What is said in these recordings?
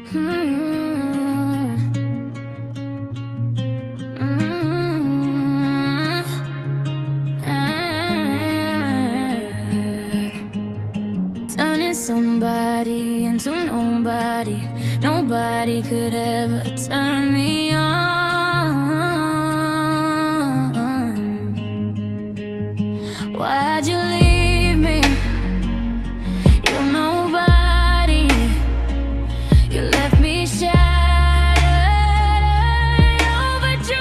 Turning somebody into nobody. Nobody could ever turn me on. Why'd you leave me? You're nobody. You left me shattered, overjoyed.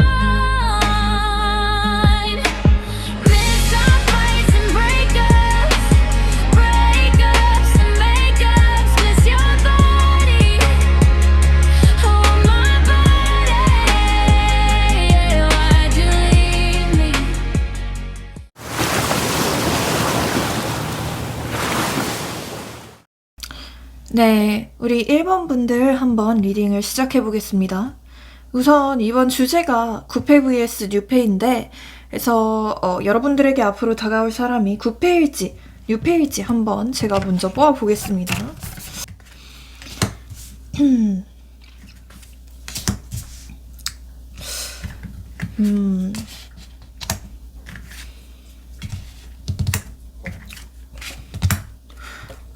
Missed our fights and breakups, breakups and makeups. Miss your body, oh my body. Why'd you leave me? 네, 우리 1번 분들 한번 리딩을 시작해 보겠습니다. 우선 이번 주제가 구패 vs 뉴패인데, 그래서 여러분들에게 앞으로 다가올 사람이 구패일지 뉴패일지 한번 제가 먼저 뽑아 보겠습니다.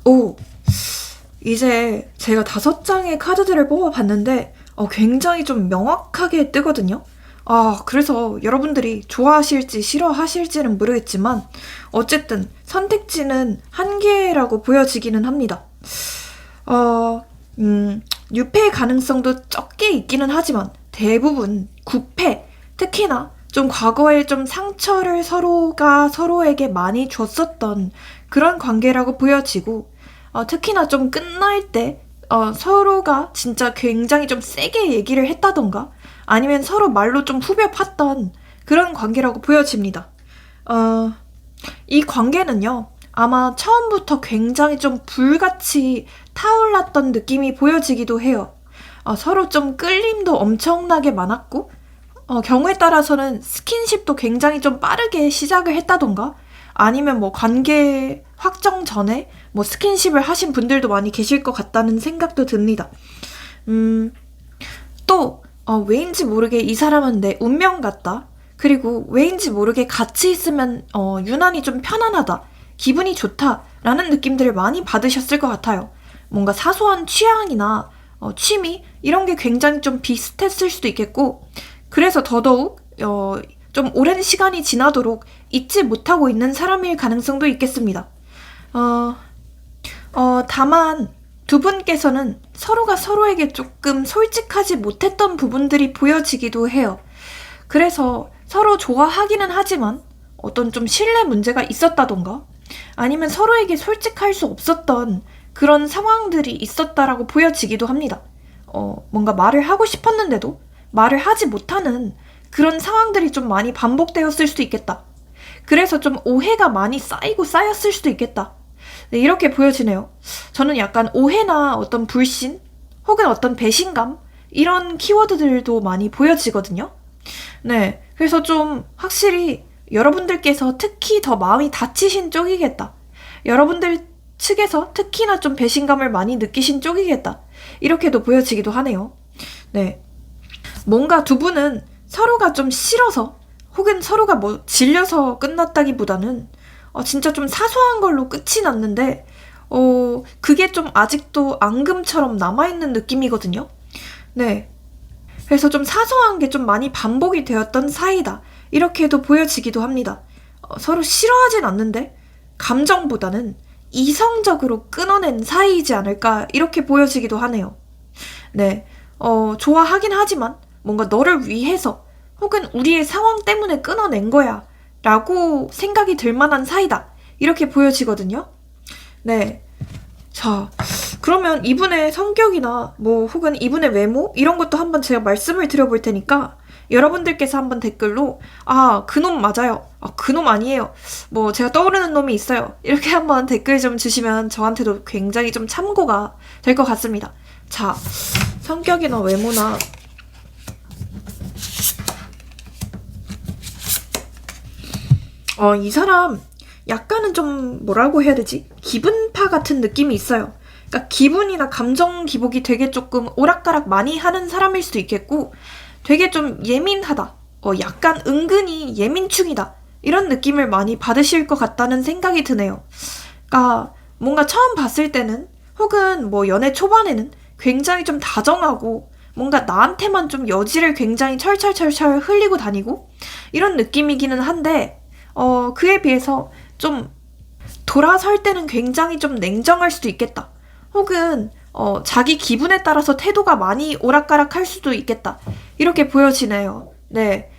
오, 이제 제가 5장의 카드들을 뽑아봤는데 굉장히 좀 명확하게 뜨거든요. 그래서 여러분들이 좋아하실지 싫어하실지는 모르겠지만 어쨌든 선택지는 한 개라고 보여지기는 합니다. 유패의 가능성도 적게 있기는 하지만 대부분 구패, 특히나 좀 과거에 좀 상처를 서로가 서로에게 많이 줬었던 그런 관계라고 보여지고, 특히나 좀 끝날 때 서로가 진짜 굉장히 좀 세게 얘기를 했다던가 아니면 서로 말로 좀 후벼 팠던 그런 관계라고 보여집니다. 이 관계는요, 아마 처음부터 굉장히 좀 불같이 타올랐던 느낌이 보여지기도 해요. 서로 좀 끌림도 엄청나게 많았고, 경우에 따라서는 스킨십도 굉장히 좀 빠르게 시작을 했다던가 아니면 뭐 관계 확정 전에 뭐 스킨십을 하신 분들도 많이 계실 것 같다는 생각도 듭니다. 또 왜인지 모르게 이 사람은 내 운명 같다. 그리고 왜인지 모르게 같이 있으면 유난히 좀 편안하다. 기분이 좋다. 라는 느낌들을 많이 받으셨을 것 같아요. 뭔가 사소한 취향이나 취미 이런 게 굉장히 좀 비슷했을 수도 있겠고, 그래서 더더욱 좀 오랜 시간이 지나도록 잊지 못하고 있는 사람일 가능성도 있겠습니다. 다만 두 분께서는 서로가 서로에게 조금 솔직하지 못했던 부분들이 보여지기도 해요. 그래서 서로 좋아하기는 하지만 어떤 좀 신뢰 문제가 있었다던가 아니면 서로에게 솔직할 수 없었던 그런 상황들이 있었다라고 보여지기도 합니다. 뭔가 말을 하고 싶었는데도 말을 하지 못하는 그런 상황들이 좀 많이 반복되었을 수도 있겠다. 그래서 좀 오해가 많이 쌓였을 수도 있겠다. 네, 이렇게 보여지네요. 저는 약간 오해나 어떤 불신 혹은 어떤 배신감 이런 키워드들도 많이 보여지거든요. 네, 그래서 좀 확실히 여러분들께서 특히 더 마음이 다치신 쪽이겠다. 여러분들 측에서 특히나 좀 배신감을 많이 느끼신 쪽이겠다. 이렇게도 보여지기도 하네요. 네, 뭔가 두 분은 서로가 좀 싫어서 혹은 서로가 뭐 질려서 끝났다기보다는 진짜 좀 사소한 걸로 끝이 났는데 그게 좀 아직도 앙금처럼 남아있는 느낌이거든요. 네, 그래서 좀 사소한 게 좀 많이 반복이 되었던 사이다. 이렇게도 보여지기도 합니다. 서로 싫어하진 않는데 감정보다는 이성적으로 끊어낸 사이이지 않을까 이렇게 보여지기도 하네요. 네, 좋아하긴 하지만 뭔가 너를 위해서 혹은 우리의 상황 때문에 끊어낸 거야 라고 생각이 들 만한 사이다 이렇게 보여지거든요. 네, 자, 그러면 이분의 성격이나 뭐 혹은 이분의 외모 이런 것도 한번 제가 말씀을 드려볼 테니까 여러분들께서 한번 댓글로 그놈 맞아요, 그놈 아니에요, 뭐 제가 떠오르는 놈이 있어요, 이렇게 한번 댓글 좀 주시면 저한테도 굉장히 좀 참고가 될 것 같습니다. 자, 성격이나 외모나 이 사람 약간은 좀 뭐라고 해야 되지? 기분파 같은 느낌이 있어요. 그러니까 기분이나 감정 기복이 되게 조금 오락가락 많이 하는 사람일 수도 있겠고, 되게 좀 예민하다, 약간 은근히 예민충이다, 이런 느낌을 많이 받으실 것 같다는 생각이 드네요. 그러니까 뭔가 처음 봤을 때는, 혹은 뭐 연애 초반에는 굉장히 좀 다정하고 뭔가 나한테만 좀 여지를 굉장히 철철철철 흘리고 다니고 이런 느낌이기는 한데, 그에 비해서 좀 돌아설 때는 굉장히 좀 냉정할 수도 있겠다. 혹은 자기 기분에 따라서 태도가 많이 오락가락할 수도 있겠다. 이렇게 보여지네요. 네.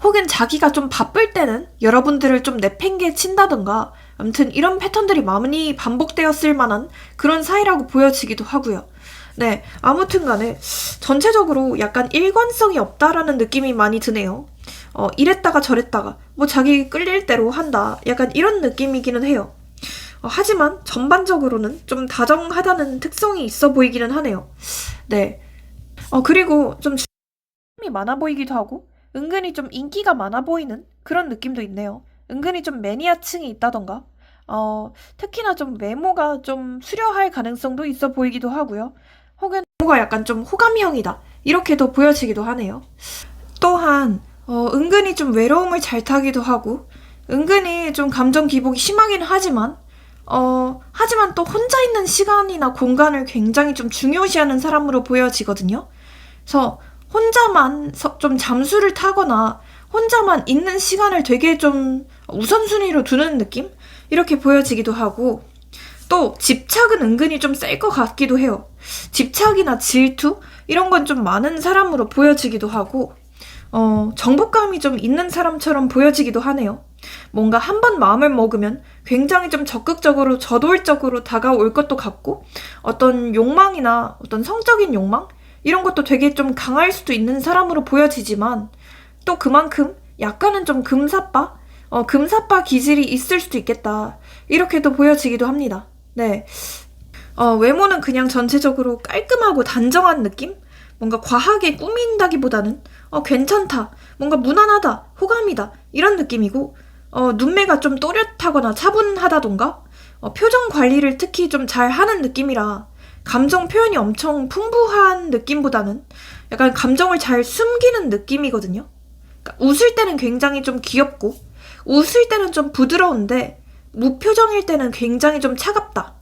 혹은 자기가 좀 바쁠 때는 여러분들을 좀 내팽개 친다던가, 아무튼 이런 패턴들이 많이 반복되었을 만한 그런 사이라고 보여지기도 하고요. 네, 아무튼 간에 전체적으로 약간 일관성이 없다라는 느낌이 많이 드네요. 이랬다가 저랬다가 뭐 자기 끌릴 대로 한다, 약간 이런 느낌이기는 해요. 하지만 전반적으로는 좀 다정하다는 특성이 있어 보이기는 하네요. 네. 그리고 좀 힘이 많아 보이기도 하고 은근히 좀 인기가 많아 보이는 그런 느낌도 있네요. 은근히 좀 매니아층이 있다던가, 특히나 좀 외모가 좀 수려할 가능성도 있어 보이기도 하고요. 혹은 외모가 약간 좀 호감형이다, 이렇게도 보여지기도 하네요. 또한 은근히 좀 외로움을 잘 타기도 하고, 은근히 좀 감정 기복이 심하긴 하지만 하지만 또 혼자 있는 시간이나 공간을 굉장히 좀 중요시하는 사람으로 보여지거든요. 그래서 혼자만 좀 잠수를 타거나 혼자만 있는 시간을 되게 좀 우선순위로 두는 느낌? 이렇게 보여지기도 하고, 또 집착은 은근히 좀 셀 것 같기도 해요. 집착이나 질투? 이런 건 좀 많은 사람으로 보여지기도 하고, 정복감이 좀 있는 사람처럼 보여지기도 하네요. 뭔가 한 번 마음을 먹으면 굉장히 좀 적극적으로 저돌적으로 다가올 것도 같고, 어떤 욕망이나 어떤 성적인 욕망? 이런 것도 되게 좀 강할 수도 있는 사람으로 보여지지만, 또 그만큼 약간은 좀 금사빠 기질이 있을 수도 있겠다, 이렇게도 보여지기도 합니다. 네. 외모는 그냥 전체적으로 깔끔하고 단정한 느낌? 뭔가 과하게 꾸민다기보다는 괜찮다, 뭔가 무난하다, 호감이다, 이런 느낌이고, 눈매가 좀 또렷하거나 차분하다던가, 표정 관리를 특히 좀 잘 하는 느낌이라 감정 표현이 엄청 풍부한 느낌보다는 약간 감정을 잘 숨기는 느낌이거든요. 그러니까 웃을 때는 굉장히 좀 귀엽고, 웃을 때는 좀 부드러운데, 무표정일 때는 굉장히 좀 차갑다,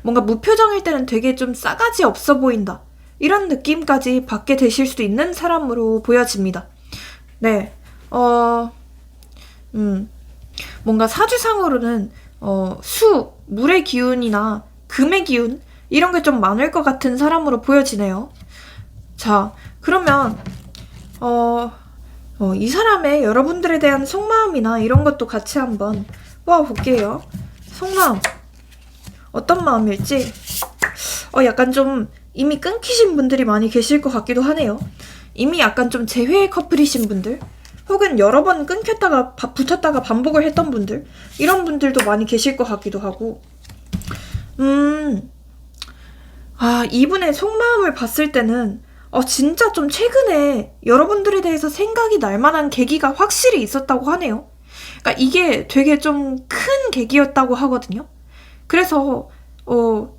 뭔가 무표정일 때는 되게 좀 싸가지 없어 보인다, 이런 느낌까지 받게 되실 수도 있는 사람으로 보여집니다. 네. 뭔가 사주상으로는 물의 기운이나 금의 기운, 이런 게 좀 많을 것 같은 사람으로 보여지네요. 자, 그러면 이 사람의 여러분들에 대한 속마음이나 이런 것도 같이 한번 뽑아볼게요. 속마음 어떤 마음일지. 약간 좀 이미 끊기신 분들이 많이 계실 것 같기도 하네요. 이미 약간 좀 재회 커플이신 분들, 혹은 여러 번 끊겼다가 붙었다가 반복을 했던 분들, 이런 분들도 많이 계실 것 같기도 하고, 이분의 속마음을 봤을 때는 진짜 좀 최근에 여러분들에 대해서 생각이 날 만한 계기가 확실히 있었다고 하네요. 그러니까 이게 되게 좀 큰 계기였다고 하거든요. 그래서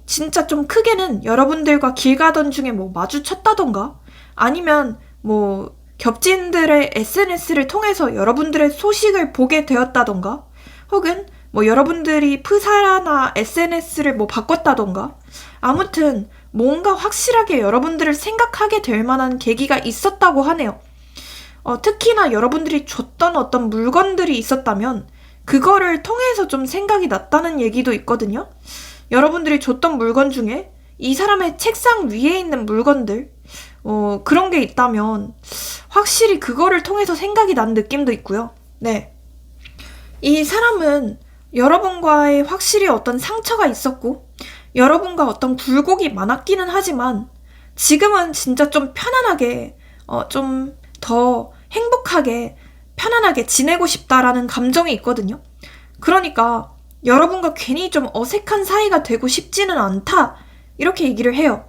진짜 좀 크게는 여러분들과 길 가던 중에 뭐 마주쳤다던가, 아니면 뭐 겹친들의 SNS를 통해서 여러분들의 소식을 보게 되었다던가, 혹은 뭐 여러분들이 프사나 SNS를 뭐 바꿨다던가, 아무튼 뭔가 확실하게 여러분들을 생각하게 될 만한 계기가 있었다고 하네요. 특히나 여러분들이 줬던 어떤 물건들이 있었다면 그거를 통해서 좀 생각이 났다는 얘기도 있거든요. 여러분들이 줬던 물건 중에 이 사람의 책상 위에 있는 물건들, 그런 게 있다면 확실히 그거를 통해서 생각이 난 느낌도 있고요. 네. 이 사람은 여러분과의 확실히 어떤 상처가 있었고, 여러분과 어떤 굴곡이 많았기는 하지만 지금은 진짜 좀 편안하게, 좀 더 행복하게 편안하게 지내고 싶다라는 감정이 있거든요. 그러니까 여러분과 괜히 좀 어색한 사이가 되고 싶지는 않다, 이렇게 얘기를 해요.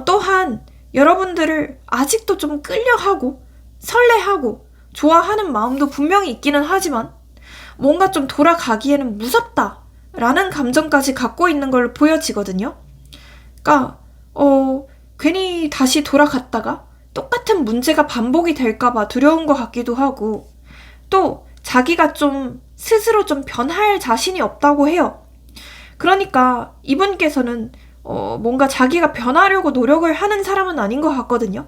또한 여러분들을 아직도 좀 끌려하고 설레하고 좋아하는 마음도 분명히 있기는 하지만 뭔가 좀 돌아가기에는 무섭다 라는 감정까지 갖고 있는 걸로 보여지거든요. 그러니까 괜히 다시 돌아갔다가 똑같은 문제가 반복이 될까봐 두려운 것 같기도 하고, 또 자기가 좀 스스로 좀 변할 자신이 없다고 해요. 그러니까 이분께서는 뭔가 자기가 변하려고 노력을 하는 사람은 아닌 것 같거든요.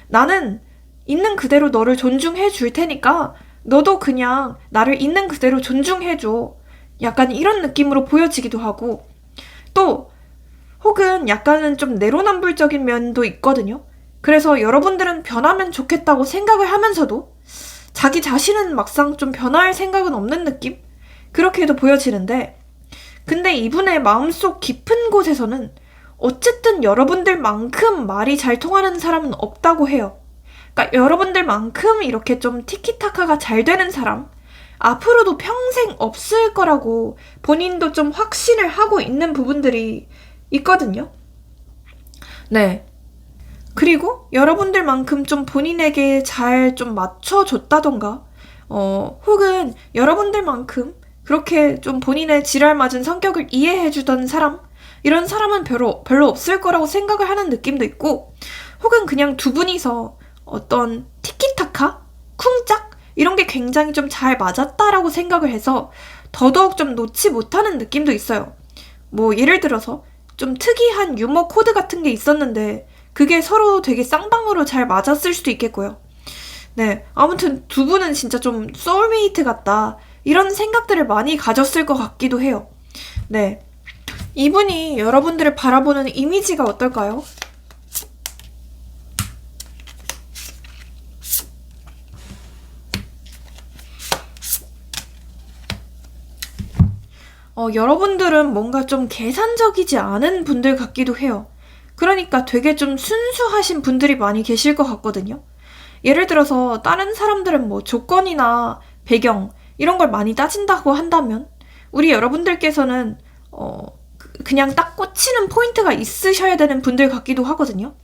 나는 있는 그대로 너를 존중해 줄 테니까 너도 그냥 나를 있는 그대로 존중해 줘. 약간 이런 느낌으로 보여지기도 하고, 또 혹은 약간은 좀 내로남불적인 면도 있거든요. 그래서 여러분들은 변하면 좋겠다고 생각을 하면서도 자기 자신은 막상 좀 변할 생각은 없는 느낌? 그렇게도 보여지는데, 근데 이분의 마음속 깊은 곳에서는 어쨌든 여러분들만큼 말이 잘 통하는 사람은 없다고 해요. 그러니까 여러분들만큼 이렇게 좀 티키타카가 잘 되는 사람, 앞으로도 평생 없을 거라고 본인도 좀 확신을 하고 있는 부분들이 있거든요. 네. 그리고 여러분들만큼 좀 본인에게 잘 좀 맞춰줬다던가, 혹은 여러분들만큼 그렇게 좀 본인의 지랄 맞은 성격을 이해해주던 사람, 이런 사람은 별로 없을 거라고 생각을 하는 느낌도 있고, 혹은 그냥 두 분이서 어떤 티키타카? 쿵짝? 이런 게 굉장히 좀 잘 맞았다라고 생각을 해서 더더욱 좀 놓지 못하는 느낌도 있어요. 뭐 예를 들어서 좀 특이한 유머 코드 같은 게 있었는데 그게 서로 되게 쌍방으로 잘 맞았을 수도 있겠고요. 네, 아무튼 두 분은 진짜 좀 소울메이트 같다, 이런 생각들을 많이 가졌을 것 같기도 해요. 네, 이분이 여러분들을 바라보는 이미지가 어떨까요? 여러분들은 뭔가 좀 계산적이지 않은 분들 같기도 해요. 그러니까 되게 좀 순수하신 분들이 많이 계실 것 같거든요. 예를 들어서 다른 사람들은 뭐 조건이나 배경 이런 걸 많이 따진다고 한다면, 우리 여러분들께서는 그냥 딱 꽂히는 포인트가 있으셔야 되는 분들 같기도 하거든요.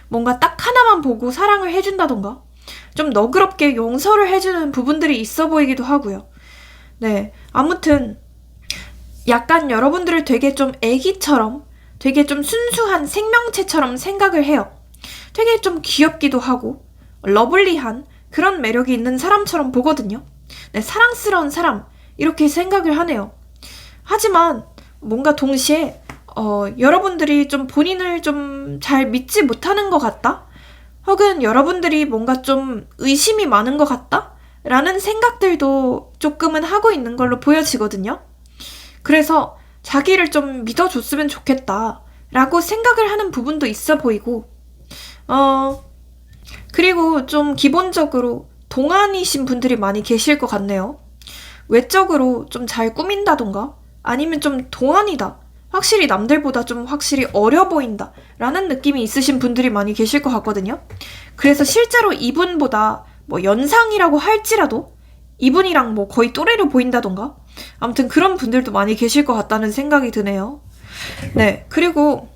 뭔가 딱 하나만 보고 사랑을 해준다던가 좀 너그럽게 용서를 해주는 부분들이 있어 보이기도 하고요. 네, 아무튼 약간 여러분들을 되게 좀 애기처럼, 되게 좀 순수한 생명체처럼 생각을 해요. 되게 좀 귀엽기도 하고 러블리한 그런 매력이 있는 사람처럼 보거든요. 네, 사랑스러운 사람, 이렇게 생각을 하네요. 하지만 뭔가 동시에 여러분들이 좀 본인을 좀 잘 믿지 못하는 것 같다? 혹은 여러분들이 뭔가 좀 의심이 많은 것 같다? 라는 생각들도 조금은 하고 있는 걸로 보여지거든요. 그래서 자기를 좀 믿어줬으면 좋겠다 라고 생각을 하는 부분도 있어 보이고, 그리고 좀 기본적으로 동안이신 분들이 많이 계실 것 같네요. 외적으로 좀 잘 꾸민다던가 아니면 좀 동안이다, 확실히 남들보다 좀 확실히 어려 보인다 라는 느낌이 있으신 분들이 많이 계실 것 같거든요. 그래서 실제로 이분보다 뭐 연상이라고 할지라도 이분이랑 뭐 거의 또래로 보인다던가, 아무튼 그런 분들도 많이 계실 것 같다는 생각이 드네요. 네, 그리고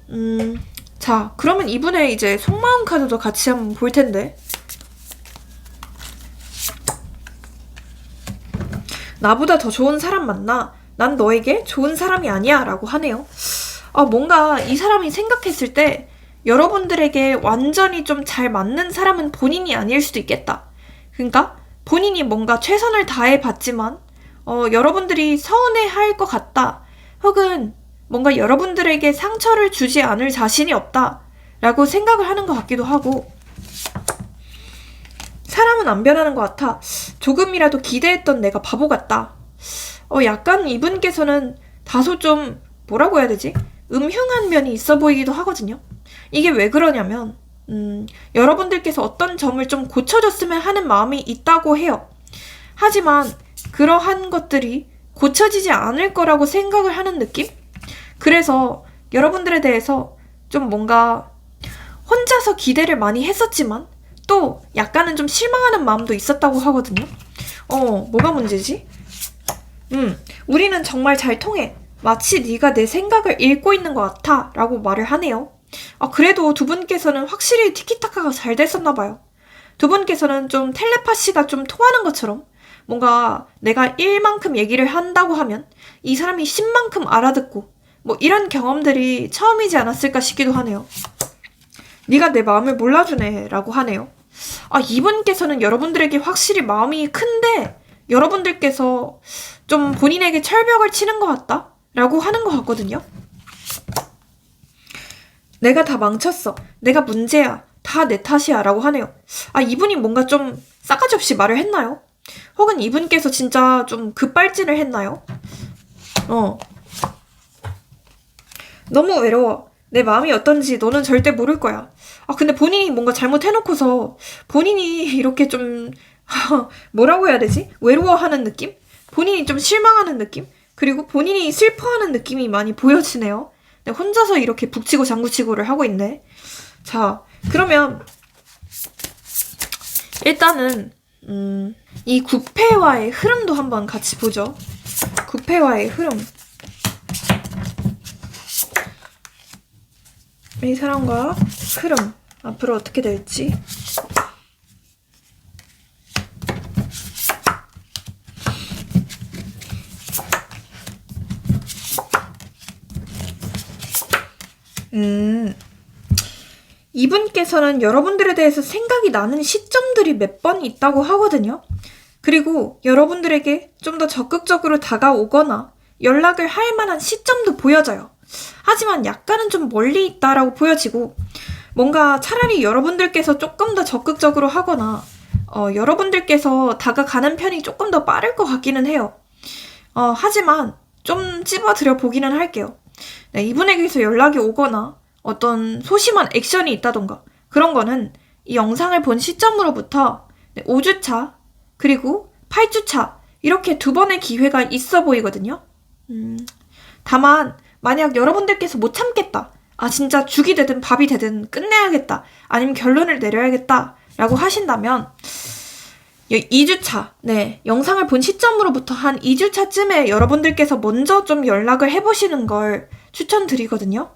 자, 그러면 이분의 이제 속마음 카드도 같이 한번 볼 텐데, 나보다 더 좋은 사람 만나. 난 너에게 좋은 사람이 아니야 라고 하네요. 뭔가 이 사람이 생각했을 때 여러분들에게 완전히 좀 잘 맞는 사람은 본인이 아닐 수도 있겠다. 그러니까 본인이 뭔가 최선을 다해 봤지만 여러분들이 서운해할 것 같다, 혹은 뭔가 여러분들에게 상처를 주지 않을 자신이 없다 라고 생각을 하는 것 같기도 하고, 사람은 안 변하는 것 같아. 조금이라도 기대했던 내가 바보 같다. 약간 이분께서는 다소 좀 뭐라고 해야 되지? 음흉한 면이 있어 보이기도 하거든요. 이게 왜 그러냐면 여러분들께서 어떤 점을 좀 고쳐줬으면 하는 마음이 있다고 해요. 하지만 그러한 것들이 고쳐지지 않을 거라고 생각을 하는 느낌? 그래서 여러분들에 대해서 좀 뭔가 혼자서 기대를 많이 했었지만 또 약간은 좀 실망하는 마음도 있었다고 하거든요. 뭐가 문제지? 우리는 정말 잘 통해. 마치 네가 내 생각을 읽고 있는 것 같아 라고 말을 하네요. 그래도 두 분께서는 확실히 티키타카가 잘 됐었나 봐요. 두 분께서는 좀 텔레파시가 좀 통하는 것처럼, 뭔가 내가 1만큼 얘기를 한다고 하면 이 사람이 10만큼 알아듣고 뭐 이런 경험들이 처음이지 않았을까 싶기도 하네요. 네가 내 마음을 몰라주네 라고 하네요. 이분께서는 여러분들에게 확실히 마음이 큰데 여러분들께서 좀 본인에게 철벽을 치는 것 같다 라고 하는 것 같거든요. 내가 다 망쳤어. 내가 문제야. 다 내 탓이야 라고 하네요. 이분이 뭔가 좀 싸가지 없이 말을 했나요? 혹은 이분께서 진짜 좀 급발진을 했나요? 너무 외로워. 내 마음이 어떤지 너는 절대 모를 거야. 근데 본인이 뭔가 잘못해놓고서 본인이 이렇게 좀 뭐라고 해야 되지? 외로워하는 느낌? 본인이 좀 실망하는 느낌? 그리고 본인이 슬퍼하는 느낌이 많이 보여지네요. 혼자서 이렇게 북치고 장구치고를 하고 있네. 자, 그러면 일단은 이 구패와의 흐름도 한번 같이 보죠. 구패와의 흐름. 이 사람과 흐름. 앞으로 어떻게 될지. 이분께서는 여러분들에 대해서 생각이 나는 시점들이 몇 번 있다고 하거든요. 그리고 여러분들에게 좀 더 적극적으로 다가오거나 연락을 할 만한 시점도 보여져요. 하지만 약간은 좀 멀리 있다라고 보여지고 뭔가 차라리 여러분들께서 조금 더 적극적으로 하거나 여러분들께서 다가가는 편이 조금 더 빠를 것 같기는 해요. 하지만 좀 찝어드려 보기는 할게요. 네, 이분에게서 연락이 오거나 어떤 소심한 액션이 있다던가 그런 거는 이 영상을 본 시점으로부터 5주차 그리고 8주차 이렇게 2번의 기회가 있어 보이거든요. 다만 만약 여러분들께서 못 참겠다. 진짜 죽이 되든 밥이 되든 끝내야겠다. 아니면 결론을 내려야겠다. 라고 하신다면 2주차, 네, 영상을 본 시점으로부터 한 2주차쯤에 여러분들께서 먼저 좀 연락을 해보시는 걸 추천드리거든요.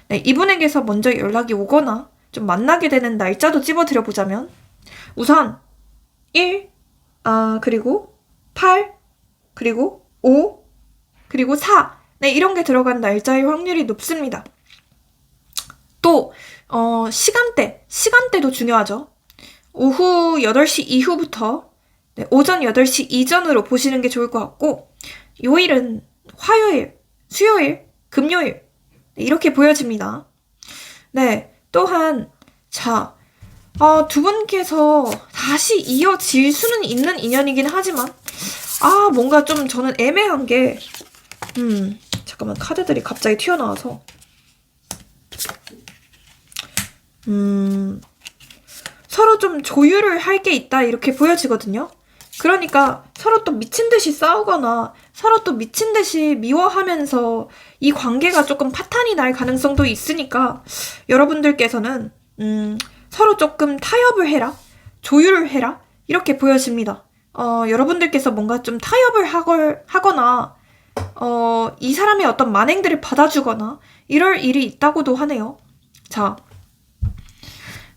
네, 이분에게서 먼저 연락이 오거나 좀 만나게 되는 날짜도 찝어드려보자면 우선 1, 그리고 8, 그리고 5, 그리고 4, 네, 이런 게 들어간 날짜의 확률이 높습니다. 또 시간대도 중요하죠. 오후 8시 이후부터 오전 8시 이전으로 보시는 게 좋을 것 같고 요일은 화요일, 수요일, 금요일 이렇게 보여집니다. 네, 또한 두 분께서 다시 이어질 수는 있는 인연이긴 하지만 뭔가 좀 저는 애매한 게 잠깐만 카드들이 갑자기 튀어나와서 서로 좀 조율을 할 게 있다 이렇게 보여지거든요. 그러니까 서로 또 미친 듯이 싸우거나 서로 또 미친 듯이 미워하면서 이 관계가 조금 파탄이 날 가능성도 있으니까 여러분들께서는 서로 조금 타협을 해라, 조율을 해라 이렇게 보여집니다. 여러분들께서 뭔가 좀 타협을 하거나 이 사람의 어떤 만행들을 받아주거나 이럴 일이 있다고도 하네요. 자,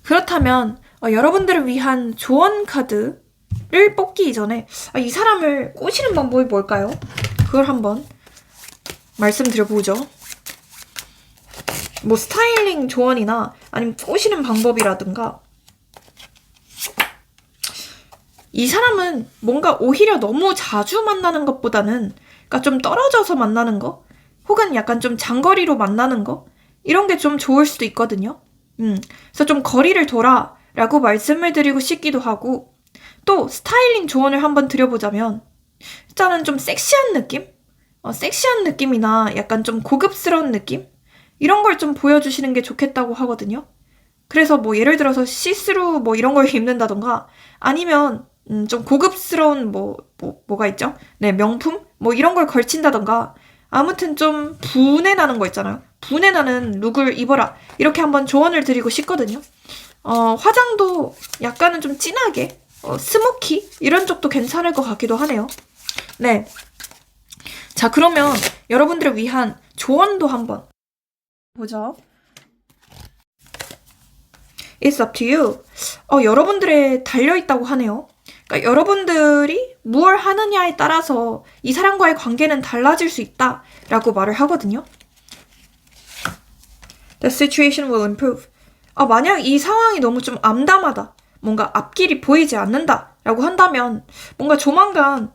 그렇다면 여러분들을 위한 조언 카드를 뽑기 이전에 이 사람을 꼬시는 방법이 뭘까요? 그걸 한번 말씀드려보죠. 뭐 스타일링 조언이나 아니면 꼬시는 방법이라든가 이 사람은 뭔가 오히려 너무 자주 만나는 것보다는 그러니까 좀 떨어져서 만나는 거 혹은 약간 좀 장거리로 만나는 거 이런 게 좀 좋을 수도 있거든요. 그래서 좀 거리를 둬라 라고 말씀을 드리고 싶기도 하고 또 스타일링 조언을 한번 드려보자면 일단은 좀 섹시한 느낌? 섹시한 느낌이나 약간 좀 고급스러운 느낌? 이런 걸 좀 보여주시는 게 좋겠다고 하거든요. 그래서 뭐 예를 들어서 시스루 뭐 이런 걸 입는다던가 아니면 좀 고급스러운 뭐가 있죠? 네, 명품? 뭐 이런 걸 걸친다던가 아무튼 좀 분해 나는 거 있잖아요. 분해 나는 룩을 입어라. 이렇게 한번 조언을 드리고 싶거든요. 화장도 약간은 좀 진하게 스모키? 이런 쪽도 괜찮을 것 같기도 하네요. 네. 자, 그러면 여러분들을 위한 조언도 한번 보죠. It's up to you. 여러분들에 달려있다고 하네요. 그러니까 여러분들이 무엇 하느냐에 따라서 이 사람과의 관계는 달라질 수 있다라고 말을 하거든요. The situation will improve. 만약 이 상황이 너무 좀 암담하다. 뭔가 앞길이 보이지 않는다. 라고 한다면 뭔가 조만간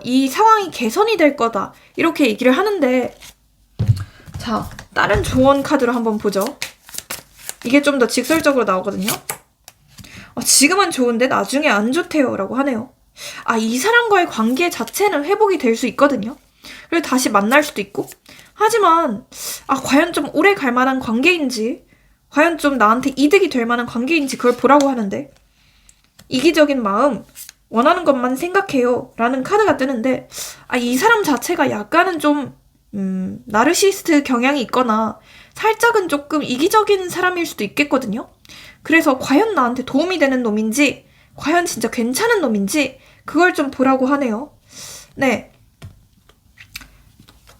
이 상황이 개선이 될 거다. 이렇게 얘기를 하는데 자, 다른 조언 카드로 한번 보죠. 이게 좀 더 직설적으로 나오거든요. 지금은 좋은데 나중에 안 좋대요. 라고 하네요. 이 사람과의 관계 자체는 회복이 될 수 있거든요. 그리고 다시 만날 수도 있고. 하지만 과연 좀 오래 갈 만한 관계인지, 과연 좀 나한테 이득이 될 만한 관계인지 그걸 보라고 하는데, 이기적인 마음, 원하는 것만 생각해요. 라는 카드가 뜨는데, 이 사람 자체가 약간은 좀 나르시스트 경향이 있거나 살짝은 조금 이기적인 사람일 수도 있겠거든요. 그래서 과연 나한테 도움이 되는 놈인지, 과연 진짜 괜찮은 놈인지 그걸 좀 보라고 하네요. 네.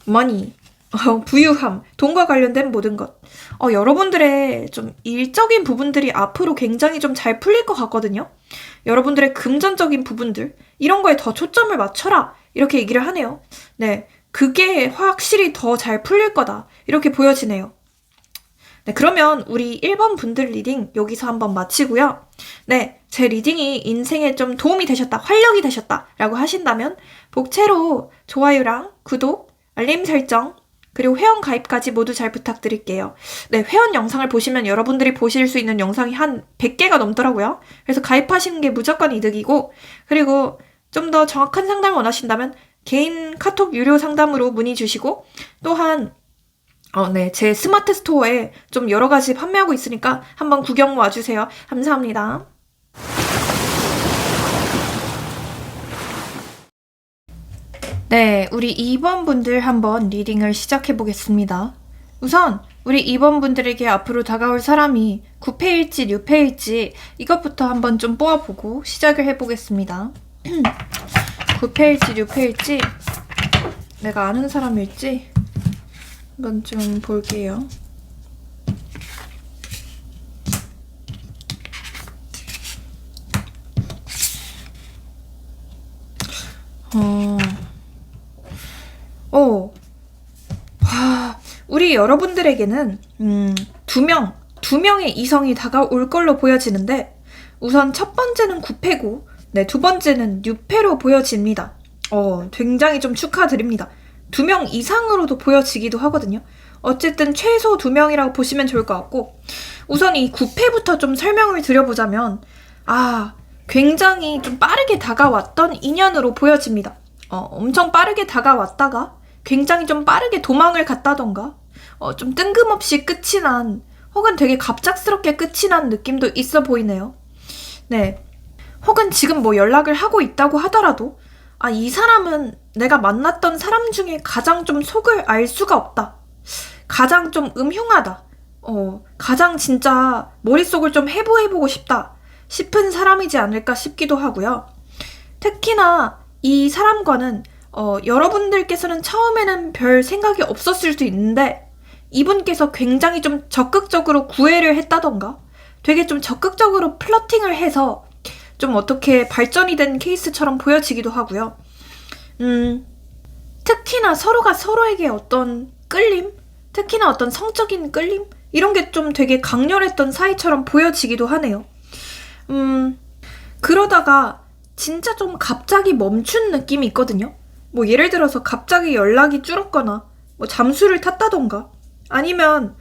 money, 부유함, 돈과 관련된 모든 것. 여러분들의 좀 일적인 부분들이 앞으로 굉장히 좀 잘 풀릴 것 같거든요. 여러분들의 금전적인 부분들, 이런 거에 더 초점을 맞춰라. 이렇게 얘기를 하네요. 네. 그게 확실히 더 잘 풀릴 거다. 이렇게 보여지네요. 네, 그러면 우리 1번 분들 리딩 여기서 한번 마치고요. 네, 제 리딩이 인생에 좀 도움이 되셨다, 활력이 되셨다 라고 하신다면 복채로 좋아요랑 구독, 알림 설정, 그리고 회원 가입까지 모두 잘 부탁드릴게요. 네, 회원 영상을 보시면 여러분들이 보실 수 있는 영상이 한 100개가 넘더라고요. 그래서 가입하시는 게 무조건 이득이고, 그리고 좀 더 정확한 상담을 원하신다면 개인 카톡 유료 상담으로 문의 주시고, 또한 네, 제 스마트 스토어에 좀 여러 가지 판매하고 있으니까 한번 구경 와주세요. 감사합니다. 네, 우리 2번 분들 한번 리딩을 시작해 보겠습니다. 우선 우리 2번 분들에게 앞으로 다가올 사람이 9패일지 6패일지 이것부터 한번 좀 뽑아보고 시작을 해보겠습니다. 9패일지 6패일지 내가 아는 사람일지 한번 좀 볼게요. 우리 여러분들에게는 두 명의 이성이 다가올 걸로 보여지는데, 우선 첫 번째는 9패고, 네, 두 번째는 6패로 보여집니다. 굉장히 좀 축하드립니다. 2명 이상으로도 보여지기도 하거든요. 어쨌든 최소 2명이라고 보시면 좋을 것 같고, 우선 이 9패부터 좀 설명을 드려보자면, 굉장히 좀 빠르게 다가왔던 인연으로 보여집니다. 엄청 빠르게 다가왔다가 굉장히 좀 빠르게 도망을 갔다던가, 좀 뜬금없이 끝이 난, 혹은 되게 갑작스럽게 끝이 난 느낌도 있어 보이네요. 네. 혹은 지금 뭐 연락을 하고 있다고 하더라도, 이 사람은 내가 만났던 사람 중에 가장 좀 속을 알 수가 없다. 가장 좀 음흉하다. 가장 진짜 머릿속을 좀 해부해보고 싶다 싶은 사람이지 않을까 싶기도 하고요. 특히나 이 사람과는 여러분들께서는 처음에는 별 생각이 없었을 수 있는데, 이분께서 굉장히 좀 적극적으로 구애를 했다던가, 되게 좀 적극적으로 플러팅을 해서 좀 어떻게 발전이 된 케이스처럼 보여지기도 하고요. 특히나 서로가 서로에게 어떤 끌림, 특히나 어떤 성적인 끌림, 이런 게 좀 되게 강렬했던 사이처럼 보여지기도 하네요. 그러다가 진짜 좀 갑자기 멈춘 느낌이 있거든요. 뭐 예를 들어서 갑자기 연락이 줄었거나 뭐 잠수를 탔다던가, 아니면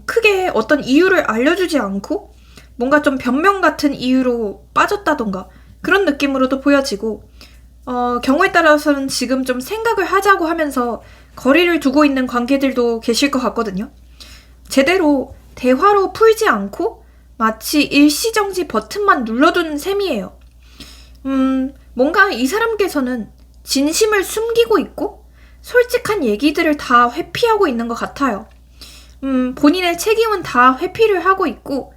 크게 어떤 이유를 알려주지 않고 뭔가 좀 변명 같은 이유로 빠졌다던가, 그런 느낌으로도 보여지고, 경우에 따라서는 지금 좀 생각을 하자고 하면서 거리를 두고 있는 관계들도 계실 것 같거든요. 제대로 대화로 풀지 않고 마치 일시정지 버튼만 눌러둔 셈이에요. 뭔가 이 사람께서는 진심을 숨기고 있고 솔직한 얘기들을 다 회피하고 있는 것 같아요. 본인의 책임은 다 회피를 하고 있고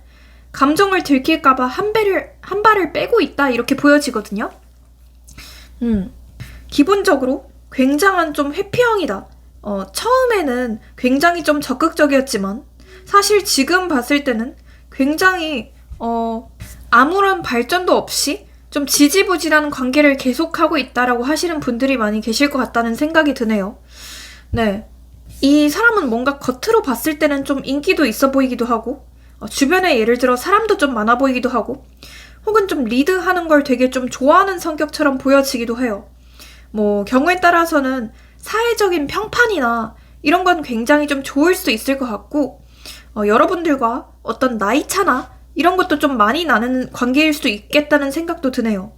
감정을 들킬까봐 한 발을 빼고 있다, 이렇게 보여지거든요. 기본적으로 굉장한 좀 회피형이다. 처음에는 굉장히 좀 적극적이었지만 사실 지금 봤을 때는 굉장히 아무런 발전도 없이 좀 지지부진한 관계를 계속하고 있다라고 하시는 분들이 많이 계실 것 같다는 생각이 드네요. 네. 이 사람은 뭔가 겉으로 봤을 때는 좀 인기도 있어 보이기도 하고, 주변에 예를 들어 사람도 좀 많아 보이기도 하고, 혹은 좀 리드하는 걸 되게 좀 좋아하는 성격처럼 보여지기도 해요. 뭐 경우에 따라서는 사회적인 평판이나 이런 건 굉장히 좀 좋을 수도 있을 것 같고, 여러분들과 어떤 나이 차나 이런 것도 좀 많이 나는 관계일 수도 있겠다는 생각도 드네요.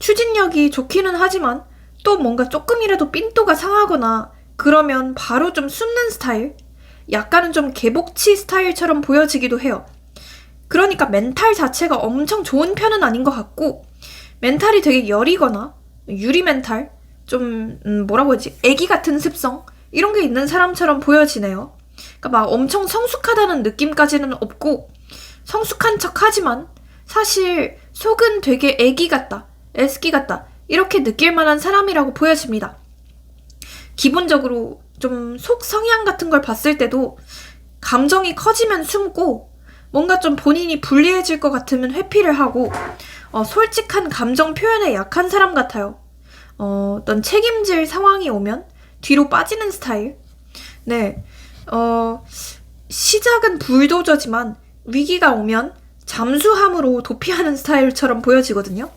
추진력이 좋기는 하지만 또 뭔가 조금이라도 삔또가 상하거나 그러면 바로 좀 숨는 스타일? 약간은 좀 개복치 스타일처럼 보여지기도 해요. 그러니까 멘탈 자체가 엄청 좋은 편은 아닌 것 같고, 멘탈이 되게 여리거나 유리 멘탈? 좀 뭐라고 하지? 애기 같은 습성? 이런 게 있는 사람처럼 보여지네요. 그러니까 막 엄청 성숙하다는 느낌까지는 없고, 성숙한 척 하지만 사실 속은 되게 애기 같다, 애기 같다 이렇게 느낄 만한 사람이라고 보여집니다. 기본적으로 좀 속 성향 같은 걸 봤을 때도 감정이 커지면 숨고, 뭔가 좀 본인이 불리해질 것 같으면 회피를 하고, 솔직한 감정 표현에 약한 사람 같아요. 어떤 책임질 상황이 오면 뒤로 빠지는 스타일. 네, 시작은 불도저지만 위기가 오면 잠수함으로 도피하는 스타일처럼 보여지거든요.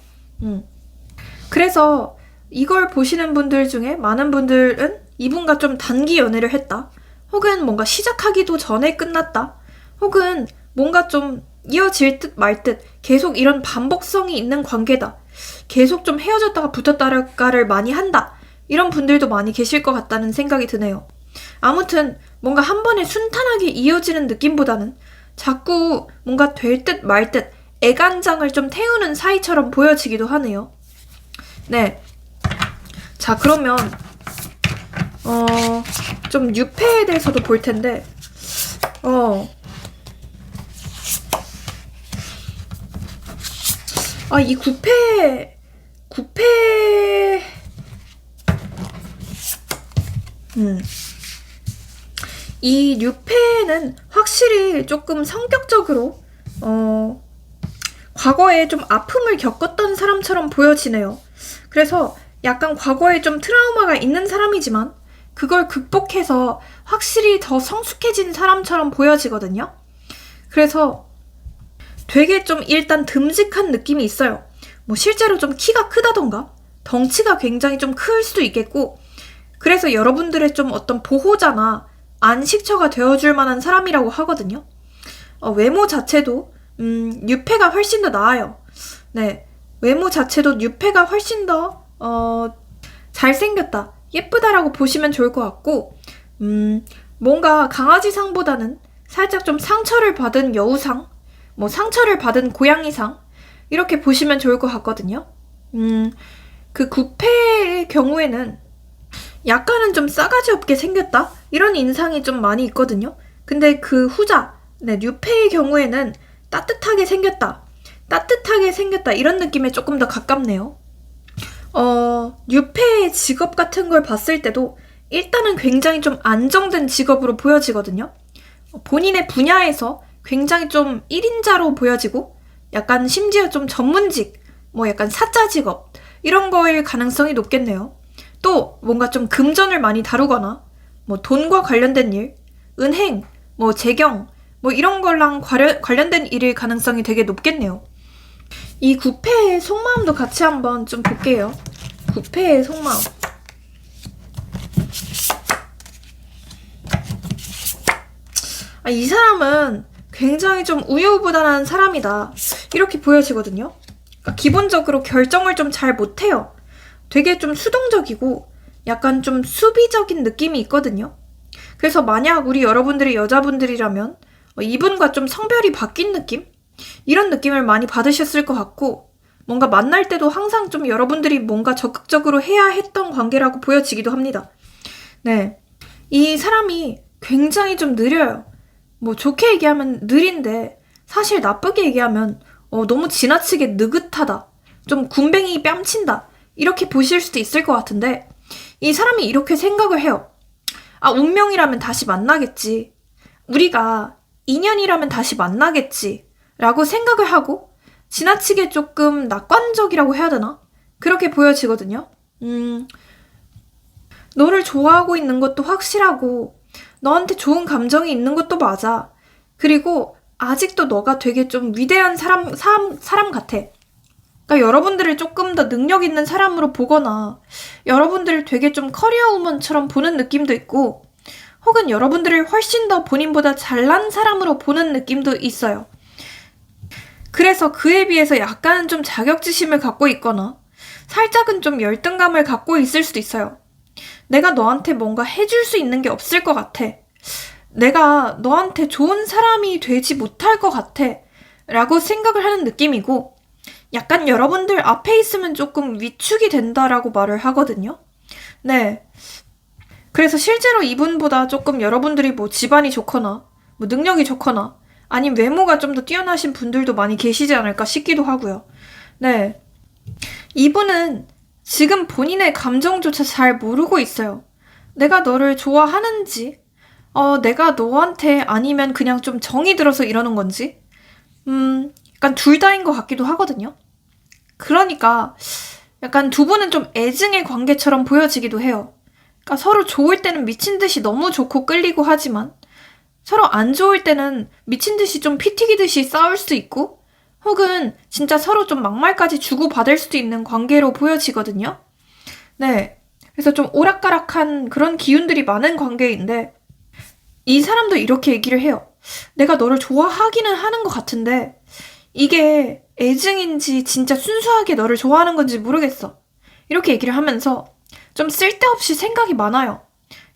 그래서 이걸 보시는 분들 중에 많은 분들은 이분과 좀 단기 연애를 했다, 혹은 뭔가 시작하기도 전에 끝났다, 혹은 뭔가 좀 이어질 듯 말 듯 계속 이런 반복성이 있는 관계다, 계속 좀 헤어졌다가 붙었다가를 많이 한다, 이런 분들도 많이 계실 것 같다는 생각이 드네요. 아무튼 뭔가 한 번에 순탄하게 이어지는 느낌보다는 자꾸 뭔가 될 듯 말 듯 애간장을 좀 태우는 사이처럼 보여지기도 하네요. 네. 자, 그러면 좀 유패에 대해서도 볼 텐데, 이 구패, 이 유패는 확실히 조금 성격적으로, 과거에 좀 아픔을 겪었던 사람처럼 보여지네요. 그래서 약간 과거에 좀 트라우마가 있는 사람이지만 그걸 극복해서 확실히 더 성숙해진 사람처럼 보여지거든요. 그래서 되게 좀 일단 듬직한 느낌이 있어요. 뭐 실제로 좀 키가 크다던가 덩치가 굉장히 좀 클 수도 있겠고, 그래서 여러분들의 좀 어떤 보호자나 안식처가 되어줄 만한 사람이라고 하거든요. 외모 자체도 유패가 훨씬 더 나아요. 네, 외모 자체도 유패가 훨씬 더 잘생겼다, 예쁘다라고 보시면 좋을 것 같고, 뭔가 강아지상보다는 살짝 좀 상처를 받은 여우상, 뭐 상처를 받은 고양이상, 이렇게 보시면 좋을 것 같거든요. 그 구패의 경우에는 약간은 좀 싸가지 없게 생겼다, 이런 인상이 좀 많이 있거든요. 근데 그 후자, 네, 뉴패의 경우에는 따뜻하게 생겼다, 이런 느낌에 조금 더 가깝네요. 뉴패의 직업 같은 걸 봤을 때도 일단은 굉장히 좀 안정된 직업으로 보여지거든요. 본인의 분야에서 굉장히 좀 1인자로 보여지고, 약간 심지어 좀 전문직, 뭐 약간 사자 직업, 이런 거일 가능성이 높겠네요. 또 뭔가 좀 금전을 많이 다루거나, 뭐 돈과 관련된 일, 은행, 뭐 재경, 뭐 이런 거랑 관련된 일일 가능성이 되게 높겠네요. 이 구패의 속마음도 같이 한번 좀 볼게요. 구패의 속마음. 이 사람은 굉장히 좀 우유부단한 사람이다, 이렇게 보여지거든요. 그러니까 기본적으로 결정을 좀 잘 못해요. 되게 좀 수동적이고 약간 좀 수비적인 느낌이 있거든요. 그래서 만약 우리 여러분들이 여자분들이라면 이분과 좀 성별이 바뀐 느낌? 이런 느낌을 많이 받으셨을 것 같고, 뭔가 만날 때도 항상 좀 여러분들이 뭔가 적극적으로 해야 했던 관계라고 보여지기도 합니다. 네, 이 사람이 굉장히 좀 느려요. 뭐 좋게 얘기하면 느린데, 사실 나쁘게 얘기하면 너무 지나치게 느긋하다, 좀 군뱅이 뺨친다, 이렇게 보실 수도 있을 것 같은데, 이 사람이 이렇게 생각을 해요. 운명이라면 다시 만나겠지, 우리가 인연이라면 다시 만나겠지 라고 생각을 하고, 지나치게 조금 낙관적이라고 해야 되나? 그렇게 보여지거든요. 너를 좋아하고 있는 것도 확실하고, 너한테 좋은 감정이 있는 것도 맞아. 그리고 아직도 너가 되게 좀 위대한 사람 같아. 그러니까 여러분들을 조금 더 능력 있는 사람으로 보거나, 여러분들을 되게 좀 커리어 우먼처럼 보는 느낌도 있고, 혹은 여러분들을 훨씬 더 본인보다 잘난 사람으로 보는 느낌도 있어요. 그래서 그에 비해서 약간은 좀 자격지심을 갖고 있거나, 살짝은 좀 열등감을 갖고 있을 수도 있어요. 내가 너한테 뭔가 해줄 수 있는 게 없을 것 같아. 내가 너한테 좋은 사람이 되지 못할 것 같아. 라고 생각을 하는 느낌이고, 약간 여러분들 앞에 있으면 조금 위축이 된다라고 말을 하거든요. 네. 그래서 실제로 이분보다 조금 여러분들이 뭐 집안이 좋거나, 뭐 능력이 좋거나, 아니면 외모가 좀 더 뛰어나신 분들도 많이 계시지 않을까 싶기도 하고요. 네. 이분은 지금 본인의 감정조차 잘 모르고 있어요. 내가 너를 좋아하는지, 내가 너한테 아니면 그냥 좀 정이 들어서 이러는 건지, 약간 둘 다인 것 같기도 하거든요. 그러니까 약간 두 분은 좀 애증의 관계처럼 보여지기도 해요. 그러니까 서로 좋을 때는 미친 듯이 너무 좋고 끌리고 하지만 서로 안 좋을 때는 미친 듯이 좀 피 튀기듯이 싸울 수 있고 혹은 진짜 서로 좀 막말까지 주고받을 수도 있는 관계로 보여지거든요. 네. 그래서 좀 오락가락한 그런 기운들이 많은 관계인데 이 사람도 이렇게 얘기를 해요. 내가 너를 좋아하기는 하는 것 같은데 이게 애증인지 진짜 순수하게 너를 좋아하는 건지 모르겠어. 이렇게 얘기를 하면서 좀 쓸데없이 생각이 많아요.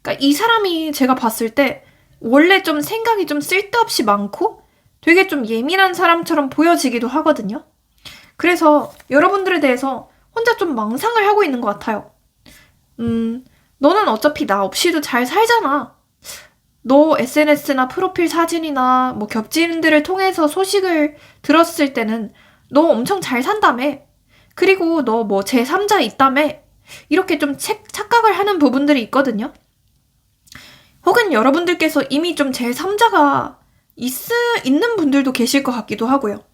그러니까 이 사람이 제가 봤을 때 원래 좀 생각이 좀 쓸데없이 많고 되게 좀 예민한 사람처럼 보여지기도 하거든요. 그래서 여러분들에 대해서 혼자 좀 망상을 하고 있는 것 같아요. 너는 어차피 나 없이도 잘 살잖아. 너 SNS나 프로필 사진이나 뭐 겹친들을 통해서 소식을 들었을 때는 너 엄청 잘 산다며. 그리고 너 뭐 제3자 있다며. 이렇게 좀 착각을 하는 부분들이 있거든요. 혹은 여러분들께서 이미 좀 제3자가 있는 분들도 계실 것 같기도 하고요.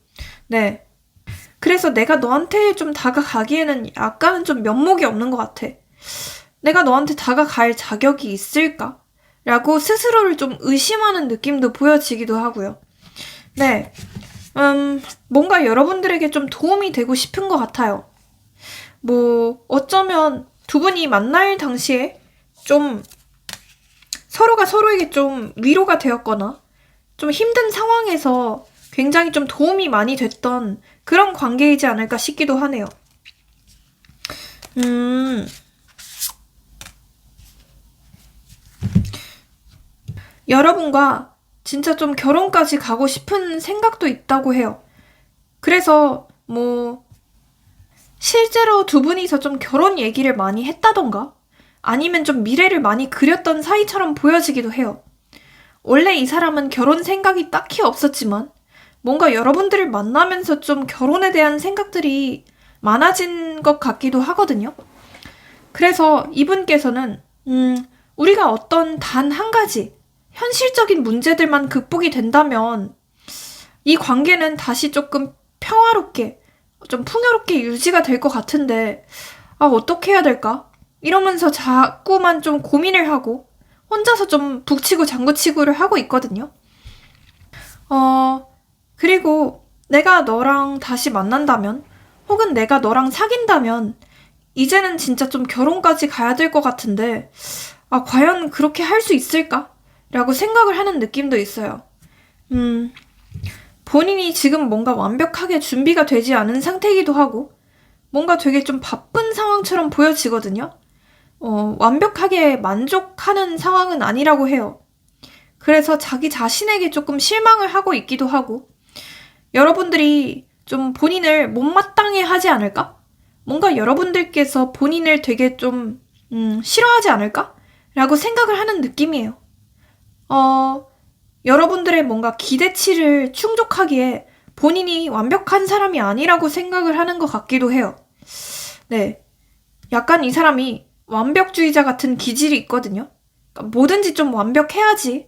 네. 그래서 내가 너한테 좀 다가가기에는 약간은 좀 면목이 없는 것 같아. 내가 너한테 다가갈 자격이 있을까? 라고 스스로를 좀 의심하는 느낌도 보여지기도 하고요. 네. 뭔가 여러분들에게 좀 도움이 되고 싶은 것 같아요. 뭐, 어쩌면 두 분이 만날 당시에 좀 서로가 서로에게 좀 위로가 되었거나 좀 힘든 상황에서 굉장히 좀 도움이 많이 됐던 그런 관계이지 않을까 싶기도 하네요. 여러분과 진짜 좀 결혼까지 가고 싶은 생각도 있다고 해요. 그래서 뭐 실제로 두 분이서 좀 결혼 얘기를 많이 했다던가 아니면 좀 미래를 많이 그렸던 사이처럼 보여지기도 해요. 원래 이 사람은 결혼 생각이 딱히 없었지만 뭔가 여러분들을 만나면서 좀 결혼에 대한 생각들이 많아진 것 같기도 하거든요. 그래서 이분께서는 우리가 어떤 단 한 가지 현실적인 문제들만 극복이 된다면 이 관계는 다시 조금 평화롭게 좀 풍요롭게 유지가 될 것 같은데 어떻게 해야 될까? 이러면서 자꾸만 좀 고민을 하고 혼자서 좀 북치고 장구치고를 하고 있거든요. 그리고 내가 너랑 다시 만난다면 혹은 내가 너랑 사귄다면 이제는 진짜 좀 결혼까지 가야 될 것 같은데 과연 그렇게 할 수 있을까? 라고 생각을 하는 느낌도 있어요. 본인이 지금 뭔가 완벽하게 준비가 되지 않은 상태이기도 하고 뭔가 되게 좀 바쁜 상황처럼 보여지거든요. 완벽하게 만족하는 상황은 아니라고 해요. 그래서 자기 자신에게 조금 실망을 하고 있기도 하고 여러분들이 좀 본인을 못마땅해 하지 않을까? 뭔가 여러분들께서 본인을 되게 좀 싫어하지 않을까? 라고 생각을 하는 느낌이에요. 여러분들의 뭔가 기대치를 충족하기에 본인이 완벽한 사람이 아니라고 생각을 하는 것 같기도 해요. 네. 약간 이 사람이 완벽주의자 같은 기질이 있거든요. 그러니까 뭐든지 좀 완벽해야지,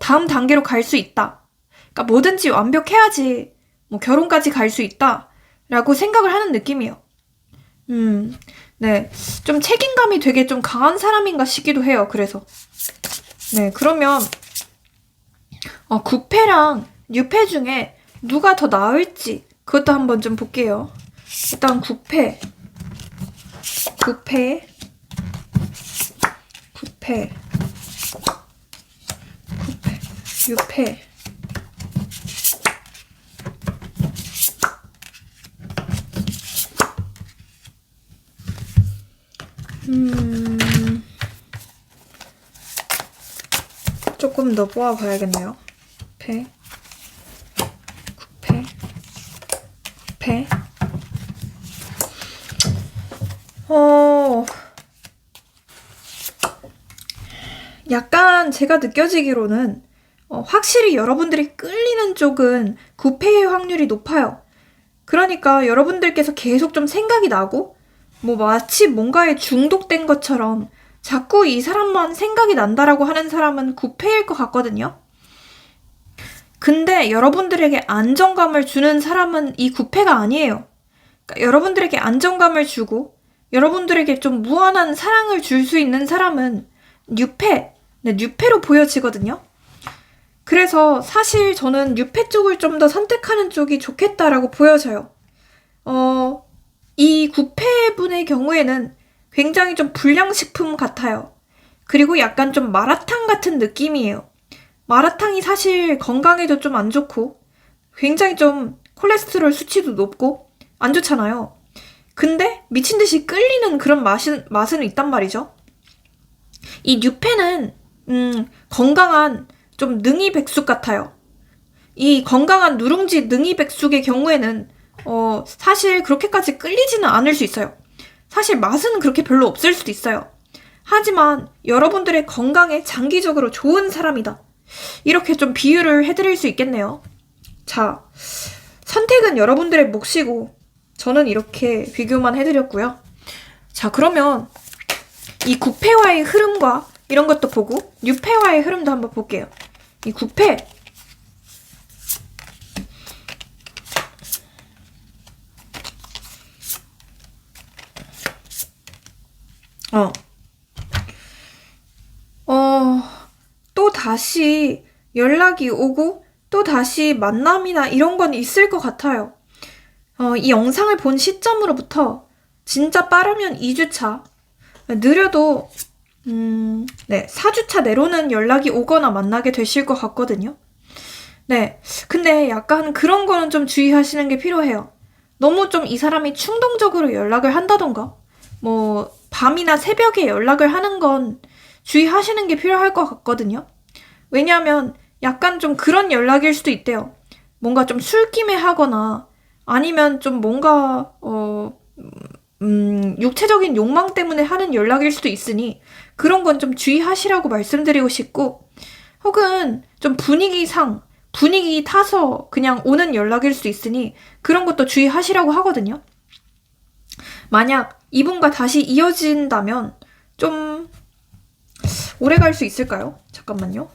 다음 단계로 갈 수 있다. 그러니까 뭐든지 완벽해야지, 뭐 결혼까지 갈 수 있다. 라고 생각을 하는 느낌이에요. 네. 좀 책임감이 되게 좀 강한 사람인가 싶기도 해요. 그래서. 네, 그러면, 9패랑 6패 중에 누가 더 나을지, 그것도 한번 좀 볼게요. 일단 9패, 9패, 9패, 9패, 6패. 조금 더 뽑아봐야겠네요. 9패, 9패, 9패. 약간 제가 느껴지기로는 확실히 여러분들이 끌리는 쪽은 9패의 확률이 높아요. 그러니까 여러분들께서 계속 좀 생각이 나고 뭐 마치 뭔가에 중독된 것처럼 자꾸 이 사람만 생각이 난다라고 하는 사람은 9패일 것 같거든요. 근데 여러분들에게 안정감을 주는 사람은 이 9패가 아니에요. 그러니까 여러분들에게 안정감을 주고 여러분들에게 좀 무한한 사랑을 줄 수 있는 사람은 뉴패, 네, 뉴패로 보여지거든요. 그래서 사실 저는 뉴패 쪽을 좀 더 선택하는 쪽이 좋겠다라고 보여져요. 이 9패 분의 경우에는 굉장히 좀 불량식품 같아요. 그리고 약간 좀 마라탕 같은 느낌이에요. 마라탕이 사실 건강에도 좀 안 좋고 굉장히 좀 콜레스테롤 수치도 높고 안 좋잖아요. 근데 미친 듯이 끌리는 그런 맛은 있단 말이죠. 이 뉴패는 건강한 좀 능이백숙 같아요. 이 건강한 누룽지 능이백숙의 경우에는 사실 그렇게까지 끌리지는 않을 수 있어요. 사실 맛은 그렇게 별로 없을 수도 있어요. 하지만 여러분들의 건강에 장기적으로 좋은 사람이다. 이렇게 좀 비유를 해드릴 수 있겠네요. 자, 선택은 여러분들의 몫이고 저는 이렇게 비교만 해드렸고요. 자, 그러면 이 9패와의 흐름과 이런 것도 보고 6패와의 흐름도 한번 볼게요. 이 9패 또 다시 연락이 오고 또 다시 만남이나 이런 건 있을 것 같아요. 이 영상을 본 시점으로부터 진짜 빠르면 2주차, 느려도 4주차 내로는 연락이 오거나 만나게 되실 것 같거든요. 네, 근데 약간 그런 거는 좀 주의하시는 게 필요해요. 너무 좀 이 사람이 충동적으로 연락을 한다던가 뭐 밤이나 새벽에 연락을 하는 건 주의하시는 게 필요할 것 같거든요. 왜냐하면 약간 좀 그런 연락일 수도 있대요. 뭔가 좀 술김에 하거나 아니면 좀 뭔가 육체적인 욕망 때문에 하는 연락일 수도 있으니 그런 건 좀 주의하시라고 말씀드리고 싶고, 혹은 좀 분위기 타서 그냥 오는 연락일 수도 있으니 그런 것도 주의하시라고 하거든요. 만약 이분과 다시 이어진다면 좀 오래 갈 수 있을까요? 잠깐만요.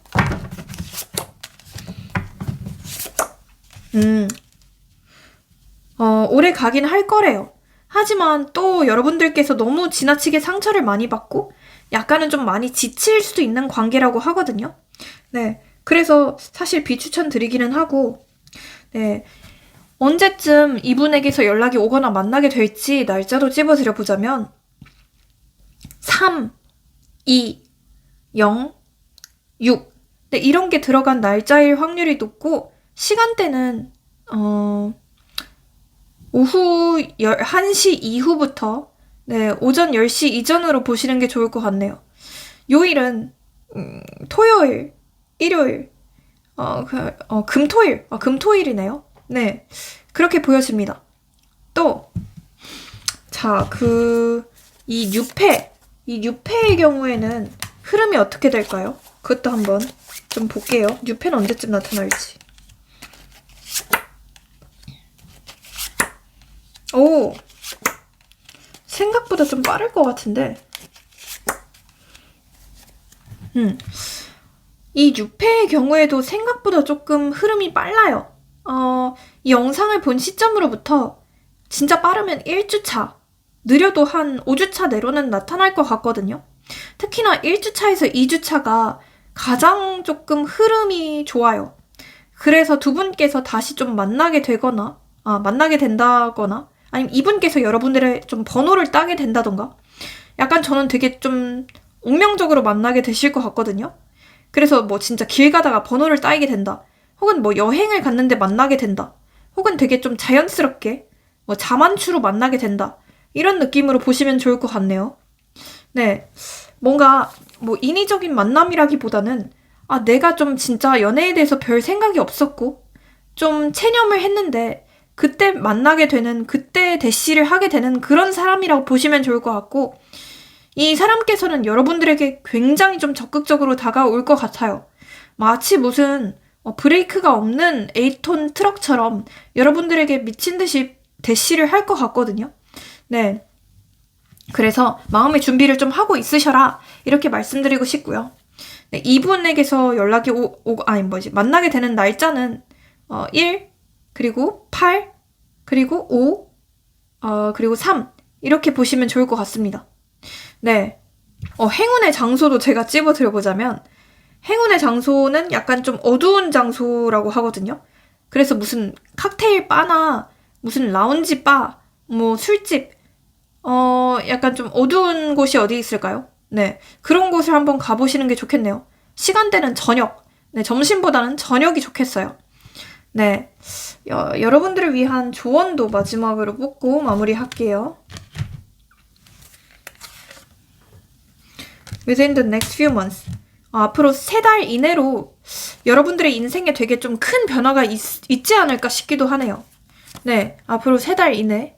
오래 가긴 할 거래요. 하지만 또 여러분들께서 너무 지나치게 상처를 많이 받고 약간은 좀 많이 지칠 수도 있는 관계라고 하거든요. 네. 그래서 사실 비추천 드리기는 하고, 네. 언제쯤 이분에게서 연락이 오거나 만나게 될지 날짜도 찝어드려 보자면 3, 2, 0, 6. 네, 이런 게 들어간 날짜일 확률이 높고 시간대는 오후 1시 이후부터 오전 10시 이전으로 보시는 게 좋을 것 같네요. 요일은 토요일, 일요일, 금토일, 금토일이네요. 네, 그렇게 보여집니다. 또, 자, 이 6패의 경우에는 흐름이 어떻게 될까요? 그것도 한번 좀 볼게요. 6패는 언제쯤 나타날지. 오, 생각보다 좀 빠를 것 같은데. 이 6패의 경우에도 생각보다 조금 흐름이 빨라요. 이 영상을 본 시점으로부터 진짜 빠르면 1주차, 느려도 한 5주차 내로는 나타날 것 같거든요. 특히나 1주차에서 2주차가 가장 조금 흐름이 좋아요. 그래서 두 분께서 다시 좀 만나게 된다거나, 아니면 이분께서 여러분들의 좀 번호를 따게 된다던가, 약간 저는 되게 좀 운명적으로 만나게 되실 것 같거든요. 그래서 뭐 진짜 길 가다가 번호를 따이게 된다. 혹은 뭐 여행을 갔는데 만나게 된다. 혹은 되게 좀 자연스럽게 뭐 자만추로 만나게 된다. 이런 느낌으로 보시면 좋을 것 같네요. 네. 뭔가 뭐 인위적인 만남이라기보다는 내가 좀 진짜 연애에 대해서 별 생각이 없었고 좀 체념을 했는데 그때 만나게 되는, 그때 대시를 하게 되는 그런 사람이라고 보시면 좋을 것 같고, 이 사람께서는 여러분들에게 굉장히 좀 적극적으로 다가올 것 같아요. 마치 무슨 브레이크가 없는 8톤 트럭처럼 여러분들에게 미친 듯이 대시를 할 것 같거든요. 네. 그래서 마음의 준비를 좀 하고 있으셔라. 이렇게 말씀드리고 싶고요. 네, 이분에게서 연락이 만나게 되는 날짜는 1, 그리고 8, 그리고 5, 그리고 3. 이렇게 보시면 좋을 것 같습니다. 네. 행운의 장소도 제가 찝어드려보자면, 행운의 장소는 약간 좀 어두운 장소라고 하거든요. 그래서 무슨 칵테일 바나 무슨 라운지 바, 뭐 술집, 약간 좀 어두운 곳이 어디 있을까요? 네. 그런 곳을 한번 가보시는 게 좋겠네요. 시간대는 저녁. 네, 점심보다는 저녁이 좋겠어요. 네. 여러분들을 위한 조언도 마지막으로 뽑고 마무리할게요. Within the next few months. 앞으로 3달 이내로 여러분들의 인생에 되게 좀 큰 변화가 있지 않을까 싶기도 하네요. 네, 앞으로 3달 이내.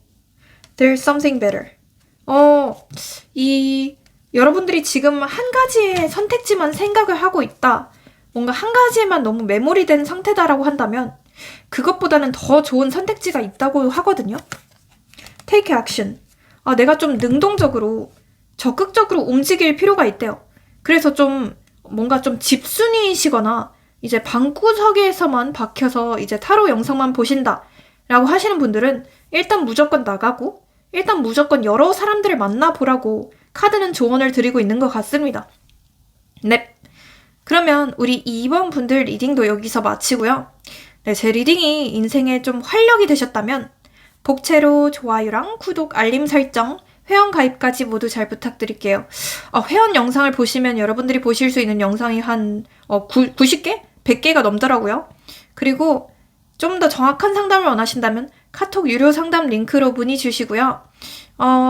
There's something better. 여러분들이 지금 한 가지의 선택지만 생각을 하고 있다. 뭔가 한 가지에만 너무 매몰이 된 상태다라고 한다면 그것보다는 더 좋은 선택지가 있다고 하거든요. Take action. 내가 좀 능동적으로, 적극적으로 움직일 필요가 있대요. 그래서 좀 뭔가 좀 집순이시거나 이제 방구석에서만 박혀서 이제 타로 영상만 보신다 라고 하시는 분들은 일단 무조건 나가고 일단 무조건 여러 사람들을 만나보라고 카드는 조언을 드리고 있는 것 같습니다. 네. 그러면 우리 2번 분들 리딩도 여기서 마치고요. 네, 제 리딩이 인생에 좀 활력이 되셨다면 복채로 좋아요랑 구독, 알림 설정, 회원 가입까지 모두 잘 부탁드릴게요. 회원 영상을 보시면 여러분들이 보실 수 있는 영상이 한 90개? 100개가 넘더라고요. 그리고 좀 더 정확한 상담을 원하신다면 카톡 유료 상담 링크로 문의 주시고요.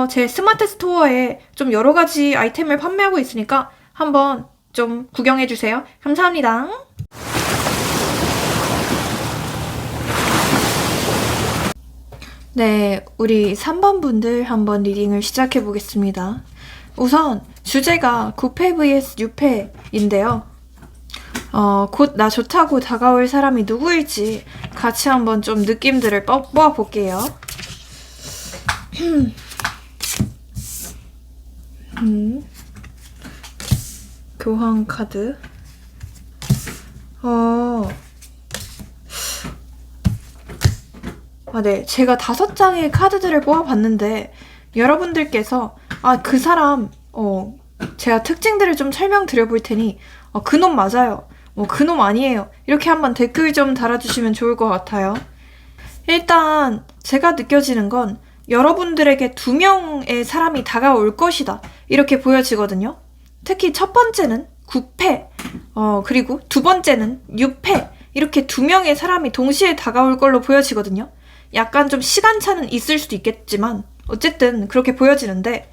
제 스마트 스토어에 좀 여러 가지 아이템을 판매하고 있으니까 한번 좀 구경해주세요. 감사합니다. 네, 우리 3번 분들 한번 리딩을 시작해 보겠습니다. 우선 주제가 9패 vs 6패인데요. 곧 나 좋다고 다가올 사람이 누구일지 같이 한번 좀 느낌들을 뽑아볼게요. 교환 카드. 네. 제가 5장의 카드들을 뽑아봤는데, 여러분들께서, 그 사람, 제가 특징들을 좀 설명드려 볼 테니, 그놈 맞아요. 그놈 아니에요. 이렇게 한번 댓글 좀 달아주시면 좋을 것 같아요. 일단, 제가 느껴지는 건, 여러분들에게 2명의 사람이 다가올 것이다. 이렇게 보여지거든요. 특히 첫 번째는 9패, 그리고 두 번째는 6패. 이렇게 2명의 사람이 동시에 다가올 걸로 보여지거든요. 약간 좀 시간차는 있을 수도 있겠지만 어쨌든 그렇게 보여지는데,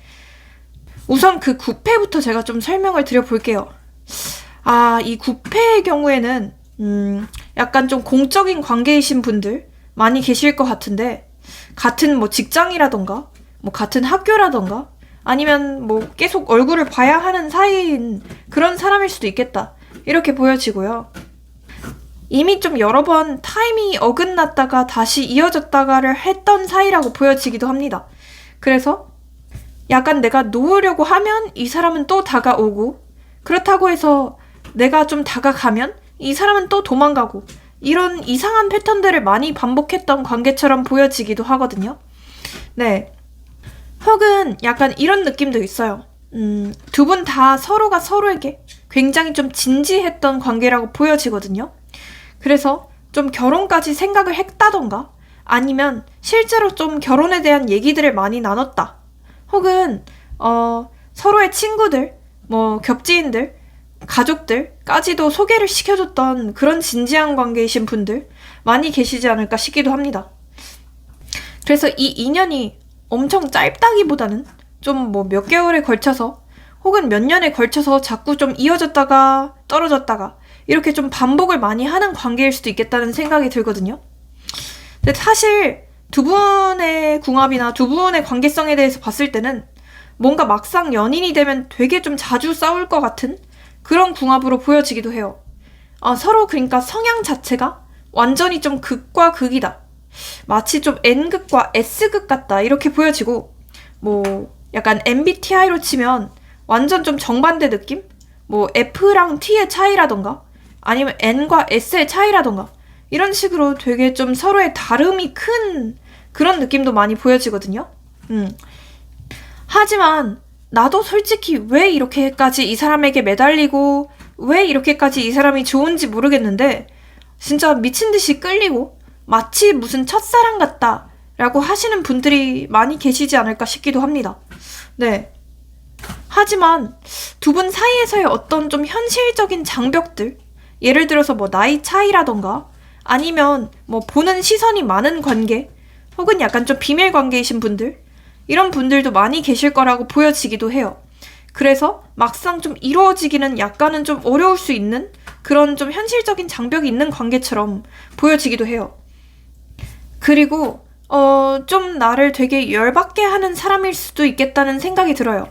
우선 그 9패부터 제가 좀 설명을 드려볼게요. 이 9패의 경우에는 약간 좀 공적인 관계이신 분들 많이 계실 것 같은데, 같은 뭐 직장이라던가 뭐 같은 학교라던가 아니면 뭐 계속 얼굴을 봐야 하는 사이인 그런 사람일 수도 있겠다, 이렇게 보여지고요. 이미 좀 여러 번 타임이 어긋났다가 다시 이어졌다가를 했던 사이라고 보여지기도 합니다. 그래서 약간 내가 놓으려고 하면 이 사람은 또 다가오고, 그렇다고 해서 내가 좀 다가가면 이 사람은 또 도망가고, 이런 이상한 패턴들을 많이 반복했던 관계처럼 보여지기도 하거든요. 네. 혹은 약간 이런 느낌도 있어요. 두 분 다 서로가 서로에게 굉장히 좀 진지했던 관계라고 보여지거든요. 그래서 좀 결혼까지 생각을 했다던가 아니면 실제로 좀 결혼에 대한 얘기들을 많이 나눴다. 혹은 서로의 친구들, 뭐 겹지인들, 가족들까지도 소개를 시켜줬던 그런 진지한 관계이신 분들 많이 계시지 않을까 싶기도 합니다. 그래서 이 인연이 엄청 짧다기보다는 좀 뭐 몇 개월에 걸쳐서 혹은 몇 년에 걸쳐서 자꾸 좀 이어졌다가 떨어졌다가 이렇게 좀 반복을 많이 하는 관계일 수도 있겠다는 생각이 들거든요. 근데 사실 두 분의 궁합이나 두 분의 관계성에 대해서 봤을 때는 뭔가 막상 연인이 되면 되게 좀 자주 싸울 것 같은 그런 궁합으로 보여지기도 해요. 서로 그러니까 성향 자체가 완전히 좀 극과 극이다. 마치 좀 N극과 S극 같다 이렇게 보여지고 뭐 약간 MBTI로 치면 완전 좀 정반대 느낌? 뭐 F랑 T의 차이라던가 아니면 N과 S의 차이라던가 이런 식으로 되게 좀 서로의 다름이 큰 그런 느낌도 많이 보여지거든요. 하지만 나도 솔직히 왜 이렇게까지 이 사람에게 매달리고 왜 이렇게까지 이 사람이 좋은지 모르겠는데 진짜 미친 듯이 끌리고 마치 무슨 첫사랑 같다 라고 하시는 분들이 많이 계시지 않을까 싶기도 합니다. 네. 하지만 두 분 사이에서의 어떤 좀 현실적인 장벽들, 예를 들어서 뭐 나이 차이라던가 아니면 뭐 보는 시선이 많은 관계 혹은 약간 좀 비밀 관계이신 분들 이런 분들도 많이 계실 거라고 보여지기도 해요. 그래서 막상 좀 이루어지기는 약간은 좀 어려울 수 있는 그런 좀 현실적인 장벽이 있는 관계처럼 보여지기도 해요. 그리고 좀 나를 되게 열받게 하는 사람일 수도 있겠다는 생각이 들어요.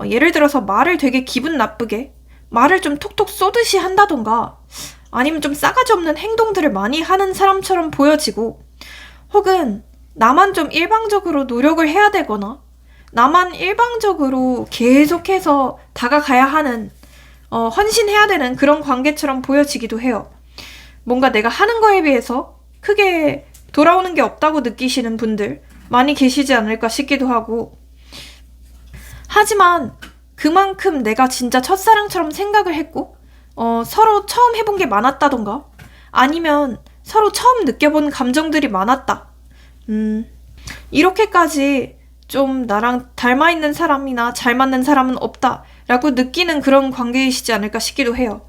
예를 들어서 말을 되게 기분 나쁘게 말을 좀 톡톡 쏘듯이 한다던가 아니면 좀 싸가지 없는 행동들을 많이 하는 사람처럼 보여지고 혹은 나만 좀 일방적으로 노력을 해야 되거나 나만 일방적으로 계속해서 다가가야 하는 헌신해야 되는 그런 관계처럼 보여지기도 해요. 뭔가 내가 하는 거에 비해서 크게 돌아오는 게 없다고 느끼시는 분들 많이 계시지 않을까 싶기도 하고 하지만 그만큼 내가 진짜 첫사랑처럼 생각을 했고 서로 처음 해본 게 많았다던가 아니면 서로 처음 느껴본 감정들이 많았다. 이렇게까지 좀 나랑 닮아있는 사람이나 잘 맞는 사람은 없다 라고 느끼는 그런 관계이시지 않을까 싶기도 해요.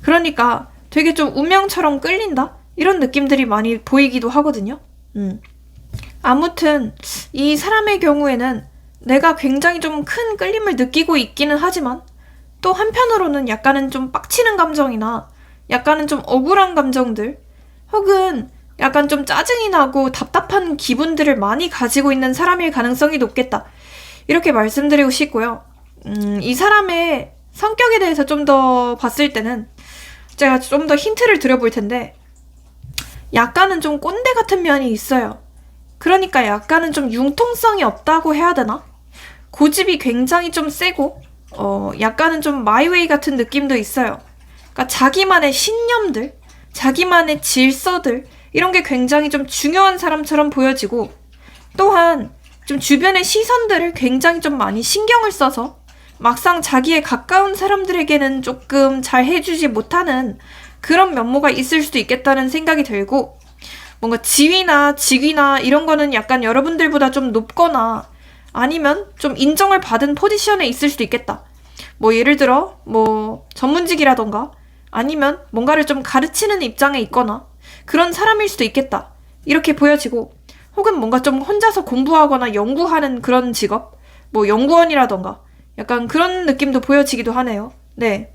그러니까 되게 좀 운명처럼 끌린다? 이런 느낌들이 많이 보이기도 하거든요. 아무튼 이 사람의 경우에는 내가 굉장히 좀 큰 끌림을 느끼고 있기는 하지만 또 한편으로는 약간은 좀 빡치는 감정이나 약간은 좀 억울한 감정들 혹은 약간 좀 짜증이 나고 답답한 기분들을 많이 가지고 있는 사람일 가능성이 높겠다. 이렇게 말씀드리고 싶고요. 이 사람의 성격에 대해서 좀 더 봤을 때는 제가 좀 더 힌트를 드려볼 텐데 약간은 좀 꼰대 같은 면이 있어요. 그러니까 약간은 좀 융통성이 없다고 해야 되나? 고집이 굉장히 좀 세고 약간은 좀 마이웨이 같은 느낌도 있어요. 그러니까 자기만의 신념들, 자기만의 질서들 이런 게 굉장히 좀 중요한 사람처럼 보여지고 또한 좀 주변의 시선들을 굉장히 좀 많이 신경을 써서 막상 자기의 가까운 사람들에게는 조금 잘 해주지 못하는 그런 면모가 있을 수도 있겠다는 생각이 들고 뭔가 지위나 직위나 이런 거는 약간 여러분들보다 좀 높거나 아니면 좀 인정을 받은 포지션에 있을 수도 있겠다. 뭐 예를 들어 뭐 전문직이라던가 아니면 뭔가를 좀 가르치는 입장에 있거나 그런 사람일 수도 있겠다. 이렇게 보여지고 혹은 뭔가 좀 혼자서 공부하거나 연구하는 그런 직업 뭐 연구원이라던가 약간 그런 느낌도 보여지기도 하네요. 네.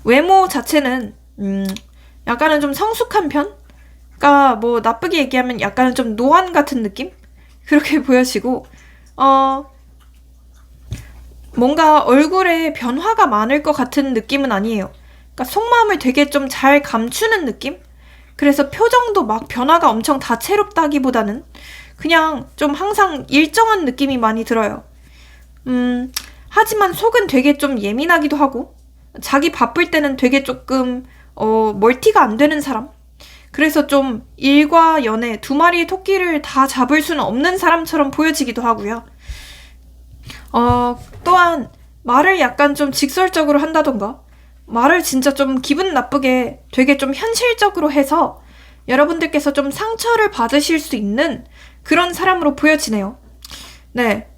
외모 자체는 약간은 좀 성숙한 편? 그러니까 뭐 나쁘게 얘기하면 약간은 좀 노안 같은 느낌? 그렇게 보여지고 뭔가 얼굴에 변화가 많을 것 같은 느낌은 아니에요. 그러니까 속마음을 되게 좀 잘 감추는 느낌? 그래서 표정도 막 변화가 엄청 다채롭다기보다는 그냥 좀 항상 일정한 느낌이 많이 들어요. 하지만 속은 되게 좀 예민하기도 하고 자기 바쁠 때는 되게 조금 멀티가 안 되는 사람? 그래서 좀 일과 연애 두 마리의 토끼를 다 잡을 수는 없는 사람처럼 보여지기도 하고요. 또한 말을 약간 좀 직설적으로 한다던가 말을 진짜 좀 기분 나쁘게 되게 좀 현실적으로 해서 여러분들께서 좀 상처를 받으실 수 있는 그런 사람으로 보여지네요. 네,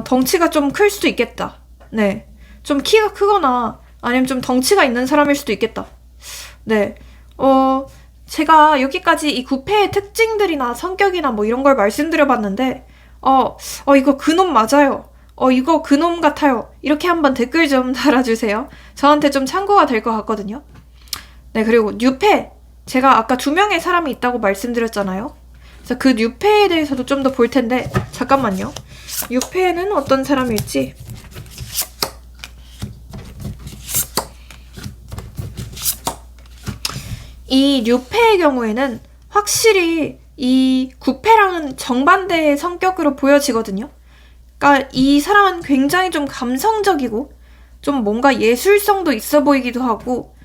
덩치가 좀 클 수도 있겠다. 네, 좀 키가 크거나 아니면 좀 덩치가 있는 사람일 수도 있겠다. 네, 제가 여기까지 이 구패의 특징들이나 성격이나 뭐 이런 걸 말씀드려봤는데, 이거 그놈 맞아요. 이거 그놈 같아요. 이렇게 한번 댓글 좀 달아주세요. 저한테 좀 참고가 될 것 같거든요. 네, 그리고 뉴페. 제가 아까 2명의 사람이 있다고 말씀드렸잖아요. 그래서 그 뉴페에 대해서도 좀 더 볼 텐데, 잠깐만요. 뉴페는 어떤 사람일지. 이 뉴페의 경우에는 확실히 이 구패랑은 정반대의 성격으로 보여지거든요. 그러니까 이 사람은 굉장히 좀 감성적이고 좀 뭔가 예술성도 있어 보이기도 하고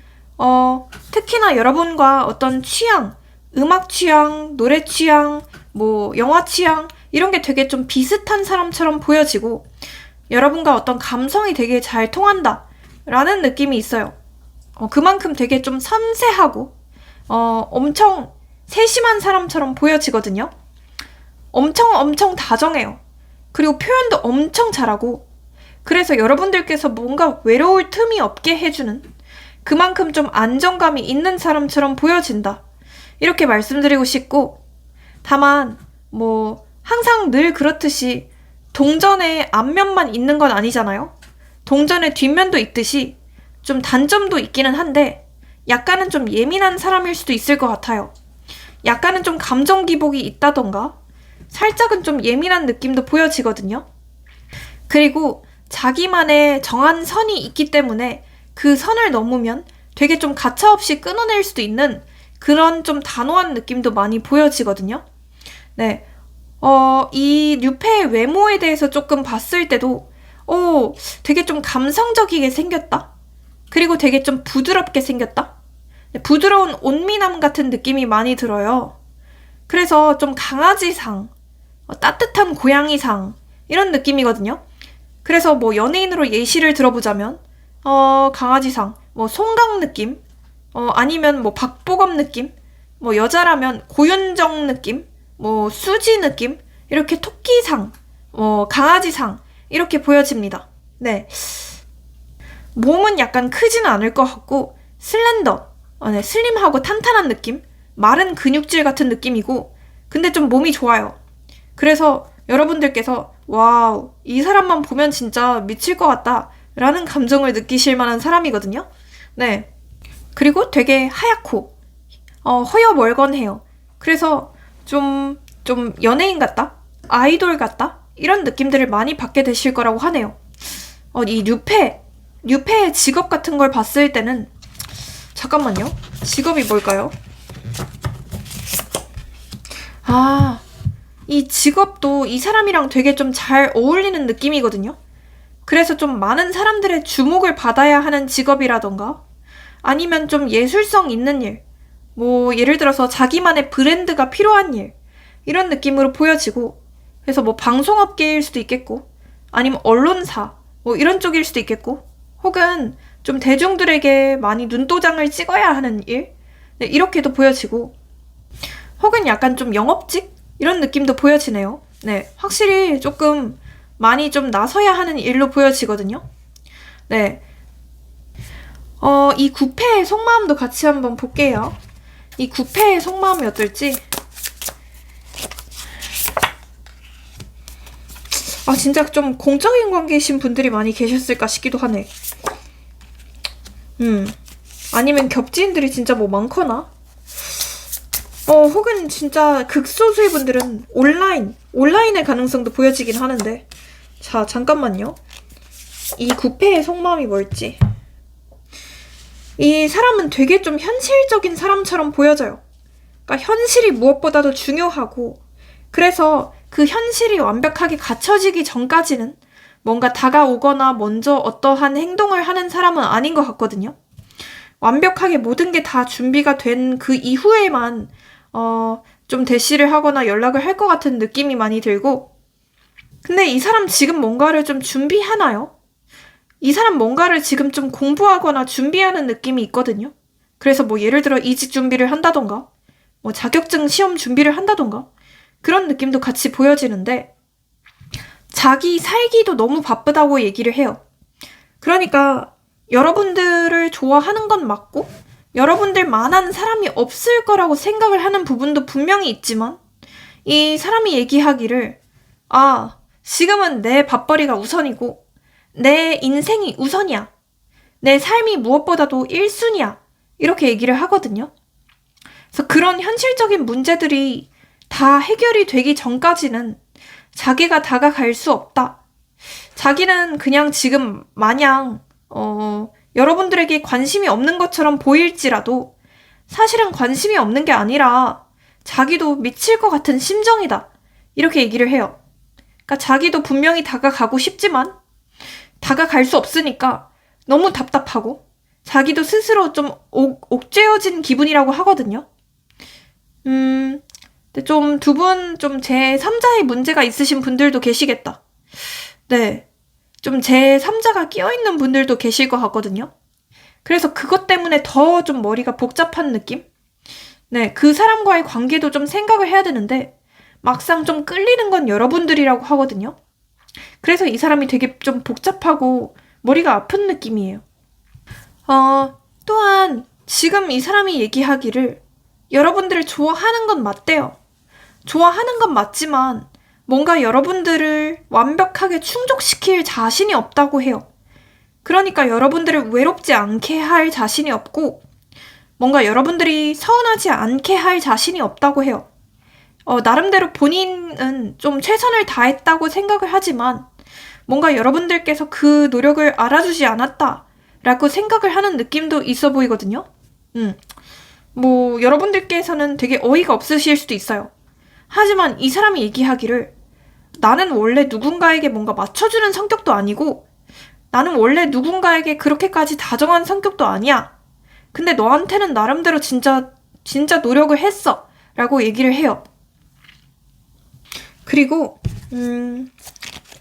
특히나 여러분과 어떤 취향, 음악 취향, 노래 취향, 뭐 영화 취향 이런 게 되게 좀 비슷한 사람처럼 보여지고 여러분과 어떤 감성이 되게 잘 통한다 라는 느낌이 있어요. 그만큼 되게 좀 섬세하고 엄청 세심한 사람처럼 보여지거든요. 엄청 다정해요. 그리고 표현도 엄청 잘하고 그래서 여러분들께서 뭔가 외로울 틈이 없게 해주는 그만큼 좀 안정감이 있는 사람처럼 보여진다. 이렇게 말씀드리고 싶고 다만 뭐 항상 늘 그렇듯이 동전의 앞면만 있는 건 아니잖아요. 동전의 뒷면도 있듯이 좀 단점도 있기는 한데 약간은 좀 예민한 사람일 수도 있을 것 같아요. 약간은 좀 감정 기복이 있다던가 살짝은 좀 예민한 느낌도 보여지거든요. 그리고 자기만의 정한 선이 있기 때문에 그 선을 넘으면 되게 좀 가차없이 끊어낼 수도 있는 그런 좀 단호한 느낌도 많이 보여지거든요. 네. 이 뉴페의 외모에 대해서 조금 봤을 때도 되게 좀 감성적이게 생겼다. 그리고 되게 좀 부드럽게 생겼다. 부드러운 온미남 같은 느낌이 많이 들어요. 그래서 좀 강아지상, 따뜻한 고양이상 이런 느낌이거든요. 그래서 뭐 연예인으로 예시를 들어보자면 강아지상, 뭐 송강 느낌, 아니면 뭐 박보검 느낌, 뭐 여자라면 고윤정 느낌, 뭐 수지 느낌 이렇게 토끼상, 강아지상 이렇게 보여집니다. 네. 몸은 약간 크지는 않을 것 같고 슬렌더, 네, 슬림하고 탄탄한 느낌, 마른 근육질 같은 느낌이고 근데 좀 몸이 좋아요. 그래서 여러분들께서 와우, 이 사람만 보면 진짜 미칠 것 같다 라는 감정을 느끼실 만한 사람이거든요. 네. 그리고 되게 하얗고 허여멀건해요. 그래서 좀 연예인 같다? 아이돌 같다? 이런 느낌들을 많이 받게 되실 거라고 하네요. 이 뉴페의 직업 같은 걸 봤을 때는 잠깐만요. 직업이 뭘까요? 이 직업도 이 사람이랑 되게 좀 잘 어울리는 느낌이거든요. 그래서 좀 많은 사람들의 주목을 받아야 하는 직업이라던가 아니면 좀 예술성 있는 일, 뭐 예를 들어서 자기만의 브랜드가 필요한 일 이런 느낌으로 보여지고 그래서 뭐 방송업계일 수도 있겠고 아니면 언론사 뭐 이런 쪽일 수도 있겠고 혹은 좀 대중들에게 많이 눈도장을 찍어야 하는 일 네, 이렇게도 보여지고 혹은 약간 좀 영업직 이런 느낌도 보여지네요. 네, 확실히 조금 많이 좀 나서야 하는 일로 보여지거든요. 네, 이 구패의 속마음도 같이 한번 볼게요. 이 구패의 속마음이 어떨지. 진짜 좀 공적인 관계이신 분들이 많이 계셨을까 싶기도 하네. 아니면 겹지인들이 진짜 뭐 많거나 혹은 진짜 극소수의 분들은 온라인의 가능성도 보여지긴 하는데 자, 잠깐만요. 이 구패의 속마음이 뭘지. 이 사람은 되게 좀 현실적인 사람처럼 보여져요. 그러니까 현실이 무엇보다도 중요하고 그래서 그 현실이 완벽하게 갖춰지기 전까지는 뭔가 다가오거나 먼저 어떠한 행동을 하는 사람은 아닌 것 같거든요. 완벽하게 모든 게 다 준비가 된 그 이후에만 좀 대시를 하거나 연락을 할 것 같은 느낌이 많이 들고, 근데 이 사람 지금 뭔가를 좀 준비하나요? 이 사람 뭔가를 지금 좀 공부하거나 준비하는 느낌이 있거든요. 그래서 뭐 예를 들어 이직 준비를 한다던가, 뭐 자격증 시험 준비를 한다던가, 그런 느낌도 같이 보여지는데, 자기 살기도 너무 바쁘다고 얘기를 해요. 그러니까 여러분들을 좋아하는 건 맞고 여러분들만한 사람이 없을 거라고 생각을 하는 부분도 분명히 있지만, 이 사람이 얘기하기를 지금은 내 밥벌이가 우선이고 내 인생이 우선이야. 내 삶이 무엇보다도 1순위야. 이렇게 얘기를 하거든요. 그래서 그런 현실적인 문제들이 다 해결이 되기 전까지는 자기가 다가갈 수 없다. 자기는 그냥 지금 마냥 여러분들에게 관심이 없는 것처럼 보일지라도 사실은 관심이 없는 게 아니라 자기도 미칠 것 같은 심정이다. 이렇게 얘기를 해요. 그러니까 자기도 분명히 다가가고 싶지만 다가갈 수 없으니까 너무 답답하고 자기도 스스로 좀 옥죄어진 기분이라고 하거든요. 근데 좀 두 분 좀 제3자의 문제가 있으신 분들도 계시겠다. 네. 좀 제3자가 끼어있는 분들도 계실 것 같거든요. 그래서 그것 때문에 더 좀 머리가 복잡한 느낌? 네. 그 사람과의 관계도 좀 생각을 해야 되는데 막상 좀 끌리는 건 여러분들이라고 하거든요. 그래서 이 사람이 되게 좀 복잡하고 머리가 아픈 느낌이에요. 또한 지금 이 사람이 얘기하기를 여러분들을 좋아하는 건 맞대요. 좋아하는 건 맞지만 뭔가 여러분들을 완벽하게 충족시킬 자신이 없다고 해요. 그러니까 여러분들을 외롭지 않게 할 자신이 없고 뭔가 여러분들이 서운하지 않게 할 자신이 없다고 해요. 나름대로 본인은 좀 최선을 다했다고 생각을 하지만 뭔가 여러분들께서 그 노력을 알아주지 않았다라고 생각을 하는 느낌도 있어 보이거든요. 뭐 여러분들께서는 되게 어이가 없으실 수도 있어요. 하지만 이 사람이 얘기하기를 나는 원래 누군가에게 뭔가 맞춰주는 성격도 아니고 나는 원래 누군가에게 그렇게까지 다정한 성격도 아니야. 근데 너한테는 나름대로 진짜 노력을 했어. 라고 얘기를 해요. 그리고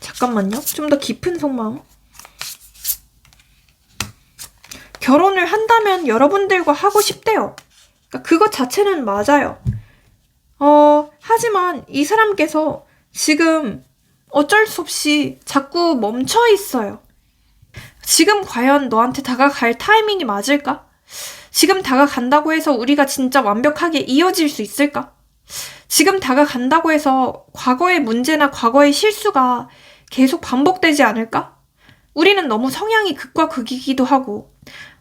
잠깐만요. 좀 더 깊은 속마음. 결혼을 한다면 여러분들과 하고 싶대요. 그러니까 그것 자체는 맞아요. 하지만 이 사람께서 지금 어쩔 수 없이 자꾸 멈춰 있어요. 지금 과연 너한테 다가갈 타이밍이 맞을까? 지금 다가간다고 해서 우리가 진짜 완벽하게 이어질 수 있을까? 지금 다가간다고 해서 과거의 문제나 과거의 실수가 계속 반복되지 않을까? 우리는 너무 성향이 극과 극이기도 하고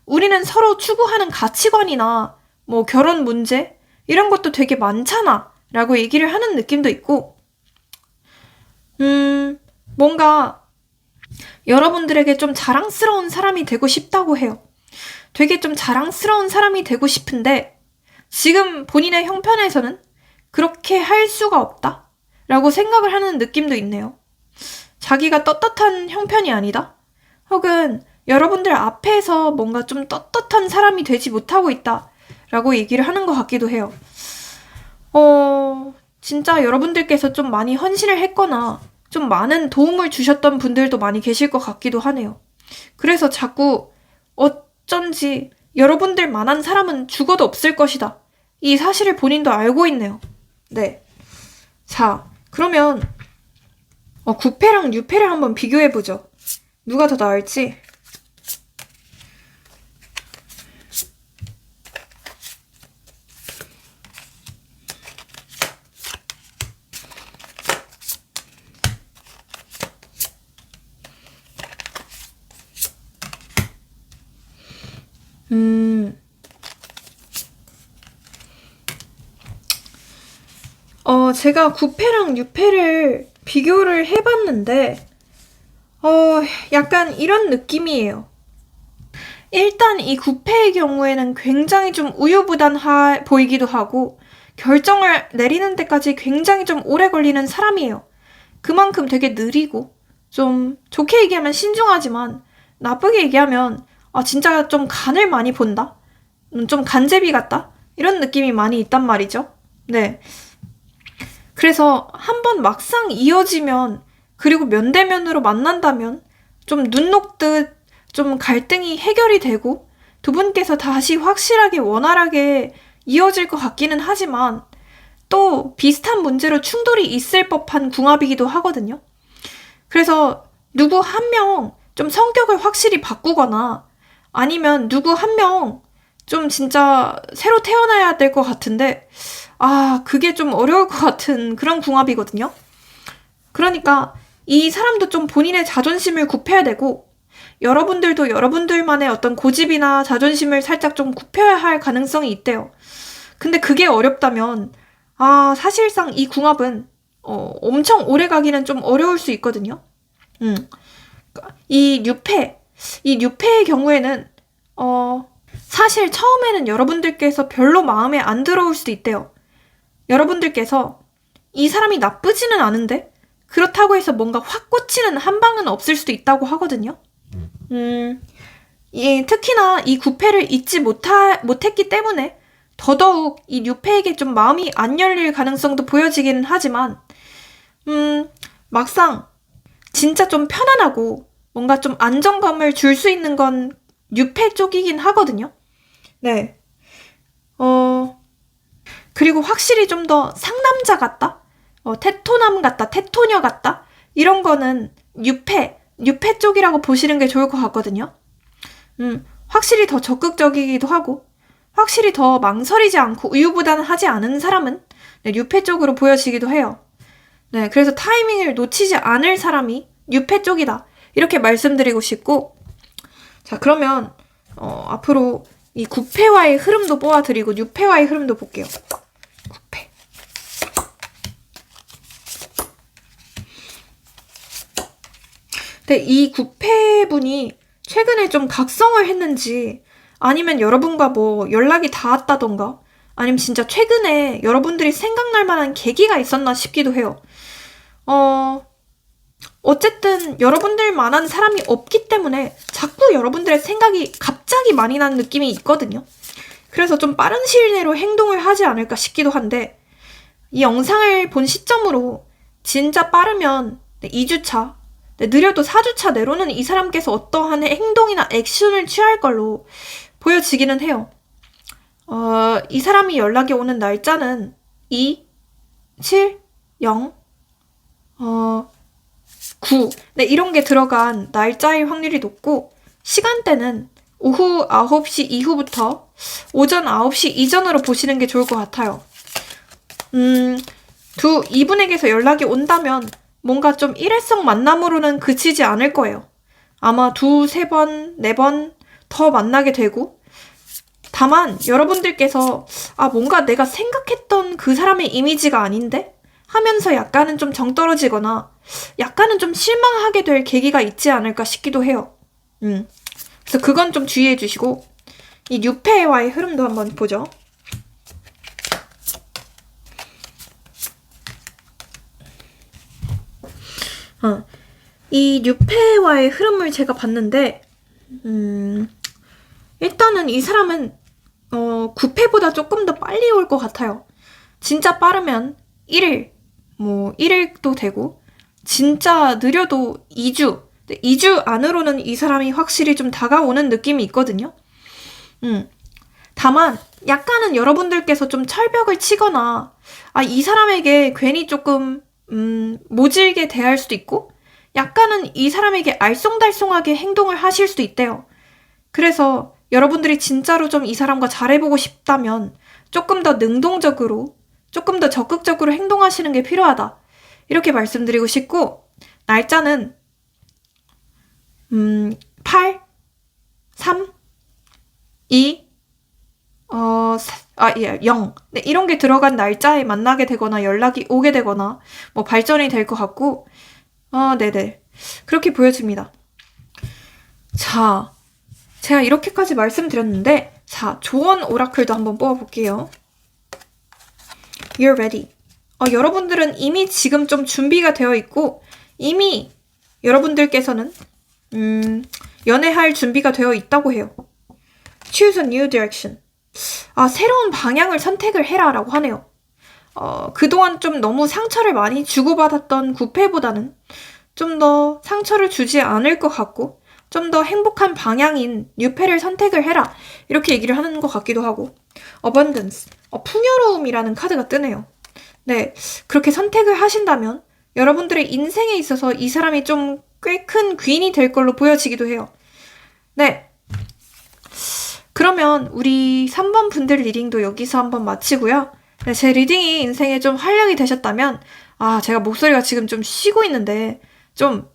우리는 서로 추구하는 가치관이나 뭐 결혼 문제 이런 것도 되게 많잖아 라고 얘기를 하는 느낌도 있고 뭔가 여러분들에게 좀 자랑스러운 사람이 되고 싶다고 해요. 되게 좀 자랑스러운 사람이 되고 싶은데 지금 본인의 형편에서는 그렇게 할 수가 없다 라고 생각을 하는 느낌도 있네요. 자기가 떳떳한 형편이 아니다? 혹은 여러분들 앞에서 뭔가 좀 떳떳한 사람이 되지 못하고 있다 라고 얘기를 하는 것 같기도 해요. 진짜 여러분들께서 좀 많이 헌신을 했거나 좀 많은 도움을 주셨던 분들도 많이 계실 것 같기도 하네요. 그래서 자꾸 어쩐지 여러분들만한 사람은 죽어도 없을 것이다. 이 사실을 본인도 알고 있네요. 네. 자, 그러면 9패랑 6패를 한번 비교해보죠. 누가 더 나을지. 제가 9패랑 6패를 비교를 해봤는데, 약간 이런 느낌이에요. 일단 이 9패의 경우에는 굉장히 좀 우유부단해 보이기도 하고, 결정을 내리는 데까지 굉장히 좀 오래 걸리는 사람이에요. 그만큼 되게 느리고, 좀 좋게 얘기하면 신중하지만, 나쁘게 얘기하면, 진짜 좀 간을 많이 본다? 좀 간제비 같다? 이런 느낌이 많이 있단 말이죠. 네. 그래서 한번 막상 이어지면, 그리고 면대면으로 만난다면 좀 눈 녹듯 좀 갈등이 해결이 되고 두 분께서 다시 확실하게 원활하게 이어질 것 같기는 하지만 또 비슷한 문제로 충돌이 있을 법한 궁합이기도 하거든요. 그래서 누구 한 명 좀 성격을 확실히 바꾸거나 아니면 누구 한 명 좀 진짜 새로 태어나야 될 것 같은데 그게 좀 어려울 것 같은 그런 궁합이거든요. 그러니까 이 사람도 좀 본인의 자존심을 굽혀야 되고 여러분들도 여러분들만의 어떤 고집이나 자존심을 살짝 좀 굽혀야 할 가능성이 있대요. 근데 그게 어렵다면 사실상 이 궁합은 엄청 오래 가기는 좀 어려울 수 있거든요. 이 뉴페의 경우에는 사실 처음에는 여러분들께서 별로 마음에 안 들어올 수도 있대요. 여러분들께서 이 사람이 나쁘지는 않은데 그렇다고 해서 뭔가 확 꽂히는 한 방은 없을 수도 있다고 하거든요. 특히나 이 구패를 잊지 못했기 때문에 더더욱 이 뉴페에게 좀 마음이 안 열릴 가능성도 보여지기는 하지만 막상 진짜 좀 편안하고 뭔가 좀 안정감을 줄 수 있는 건 뉴페 쪽이긴 하거든요. 네. 그리고 확실히 좀 더 상남자 같다? 테토남 같다, 테토녀 같다? 이런 거는 뉴페 쪽이라고 보시는 게 좋을 것 같거든요. 확실히 더 적극적이기도 하고, 확실히 더 망설이지 않고 우유부단하지 않은 사람은 뉴페 쪽으로 보여지기도 해요. 네, 그래서 타이밍을 놓치지 않을 사람이 뉴페 쪽이다. 이렇게 말씀드리고 싶고, 자, 그러면 앞으로 이 구패와의 흐름도 뽑아드리고 뉴패와의 흐름도 볼게요. 구패. 근데 이 구패분이 최근에 좀 각성을 했는지 아니면 여러분과 뭐 연락이 닿았다던가 아니면 진짜 최근에 여러분들이 생각날 만한 계기가 있었나 싶기도 해요. 어쨌든 여러분들만한 사람이 없기 때문에 자꾸 여러분들의 생각이 갑자기 많이 나는 느낌이 있거든요. 그래서 좀 빠른 시일 내로 행동을 하지 않을까 싶기도 한데 이 영상을 본 시점으로 진짜 빠르면 2주차, 느려도 4주차 내로는 이 사람께서 어떠한 행동이나 액션을 취할 걸로 보여지기는 해요. 이 사람이 연락이 오는 날짜는 2, 7, 0, 9. 네, 이런 게 들어간 날짜일 확률이 높고 시간대는 오후 9시 이후부터 오전 9시 이전으로 보시는 게 좋을 것 같아요. 이분에게서 연락이 온다면 뭔가 좀 일회성 만남으로는 그치지 않을 거예요. 아마 2, 3번, 4번 더 만나게 되고 다만 여러분들께서 뭔가 내가 생각했던 그 사람의 이미지가 아닌데? 하면서 약간은 좀 정 떨어지거나 약간은 좀 실망하게 될 계기가 있지 않을까 싶기도 해요. 그래서 그건 좀 주의해 주시고 이 뉴페와의 흐름도 한번 보죠. 이 뉴페와의 흐름을 제가 봤는데 일단은 이 사람은 9패보다 조금 더 빨리 올 것 같아요. 진짜 빠르면 1일, 1일도 되고 진짜 느려도 2주, 2주 안으로는 이 사람이 확실히 좀 다가오는 느낌이 있거든요. 다만 약간은 여러분들께서 좀 철벽을 치거나 이 사람에게 괜히 조금 모질게 대할 수도 있고 약간은 이 사람에게 알쏭달쏭하게 행동을 하실 수도 있대요. 그래서 여러분들이 진짜로 좀 이 사람과 잘해보고 싶다면 조금 더 능동적으로 조금 더 적극적으로 행동하시는 게 필요하다. 이렇게 말씀드리고 싶고 날짜는 8, 3, 2, 0. 네, 이런 게 들어간 날짜에 만나게 되거나 연락이 오게 되거나 발전이 될 것 같고 네네. 그렇게 보여집니다. 자, 제가 이렇게까지 말씀드렸는데 자, 조언 오라클도 한번 뽑아볼게요. You're ready. 여러분들은 이미 지금 좀 준비가 되어 있고 이미 여러분들께서는 연애할 준비가 되어 있다고 해요. Choose a new direction. 새로운 방향을 선택을 해라 라고 하네요. 그동안 좀 너무 상처를 많이 주고받았던 구패보다는 좀 더 상처를 주지 않을 것 같고 좀 더 행복한 방향인 뉴패를 선택을 해라 이렇게 얘기를 하는 것 같기도 하고 abundance, 풍요로움이라는 카드가 뜨네요. 네, 그렇게 선택을 하신다면 여러분들의 인생에 있어서 이 사람이 좀 꽤 큰 귀인이 될 걸로 보여지기도 해요. 네, 그러면 우리 3번 분들 리딩도 여기서 한번 마치고요. 네, 제 리딩이 인생에 좀 활력이 되셨다면 제가 목소리가 지금 좀 쉬고 있는데 좀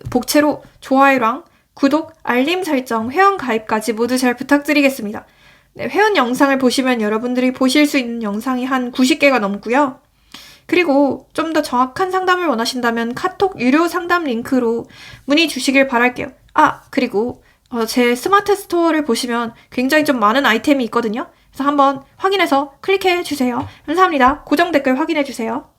복채로 좋아요랑 구독, 알림 설정, 회원 가입까지 모두 잘 부탁드리겠습니다. 네, 회원 영상을 보시면 여러분들이 보실 수 있는 영상이 한 90개가 넘고요. 그리고 좀 더 정확한 상담을 원하신다면 카톡 유료 상담 링크로 문의 주시길 바랄게요. 그리고 제 스마트 스토어를 보시면 굉장히 좀 많은 아이템이 있거든요. 그래서 한번 확인해서 클릭해 주세요. 감사합니다. 고정 댓글 확인해 주세요.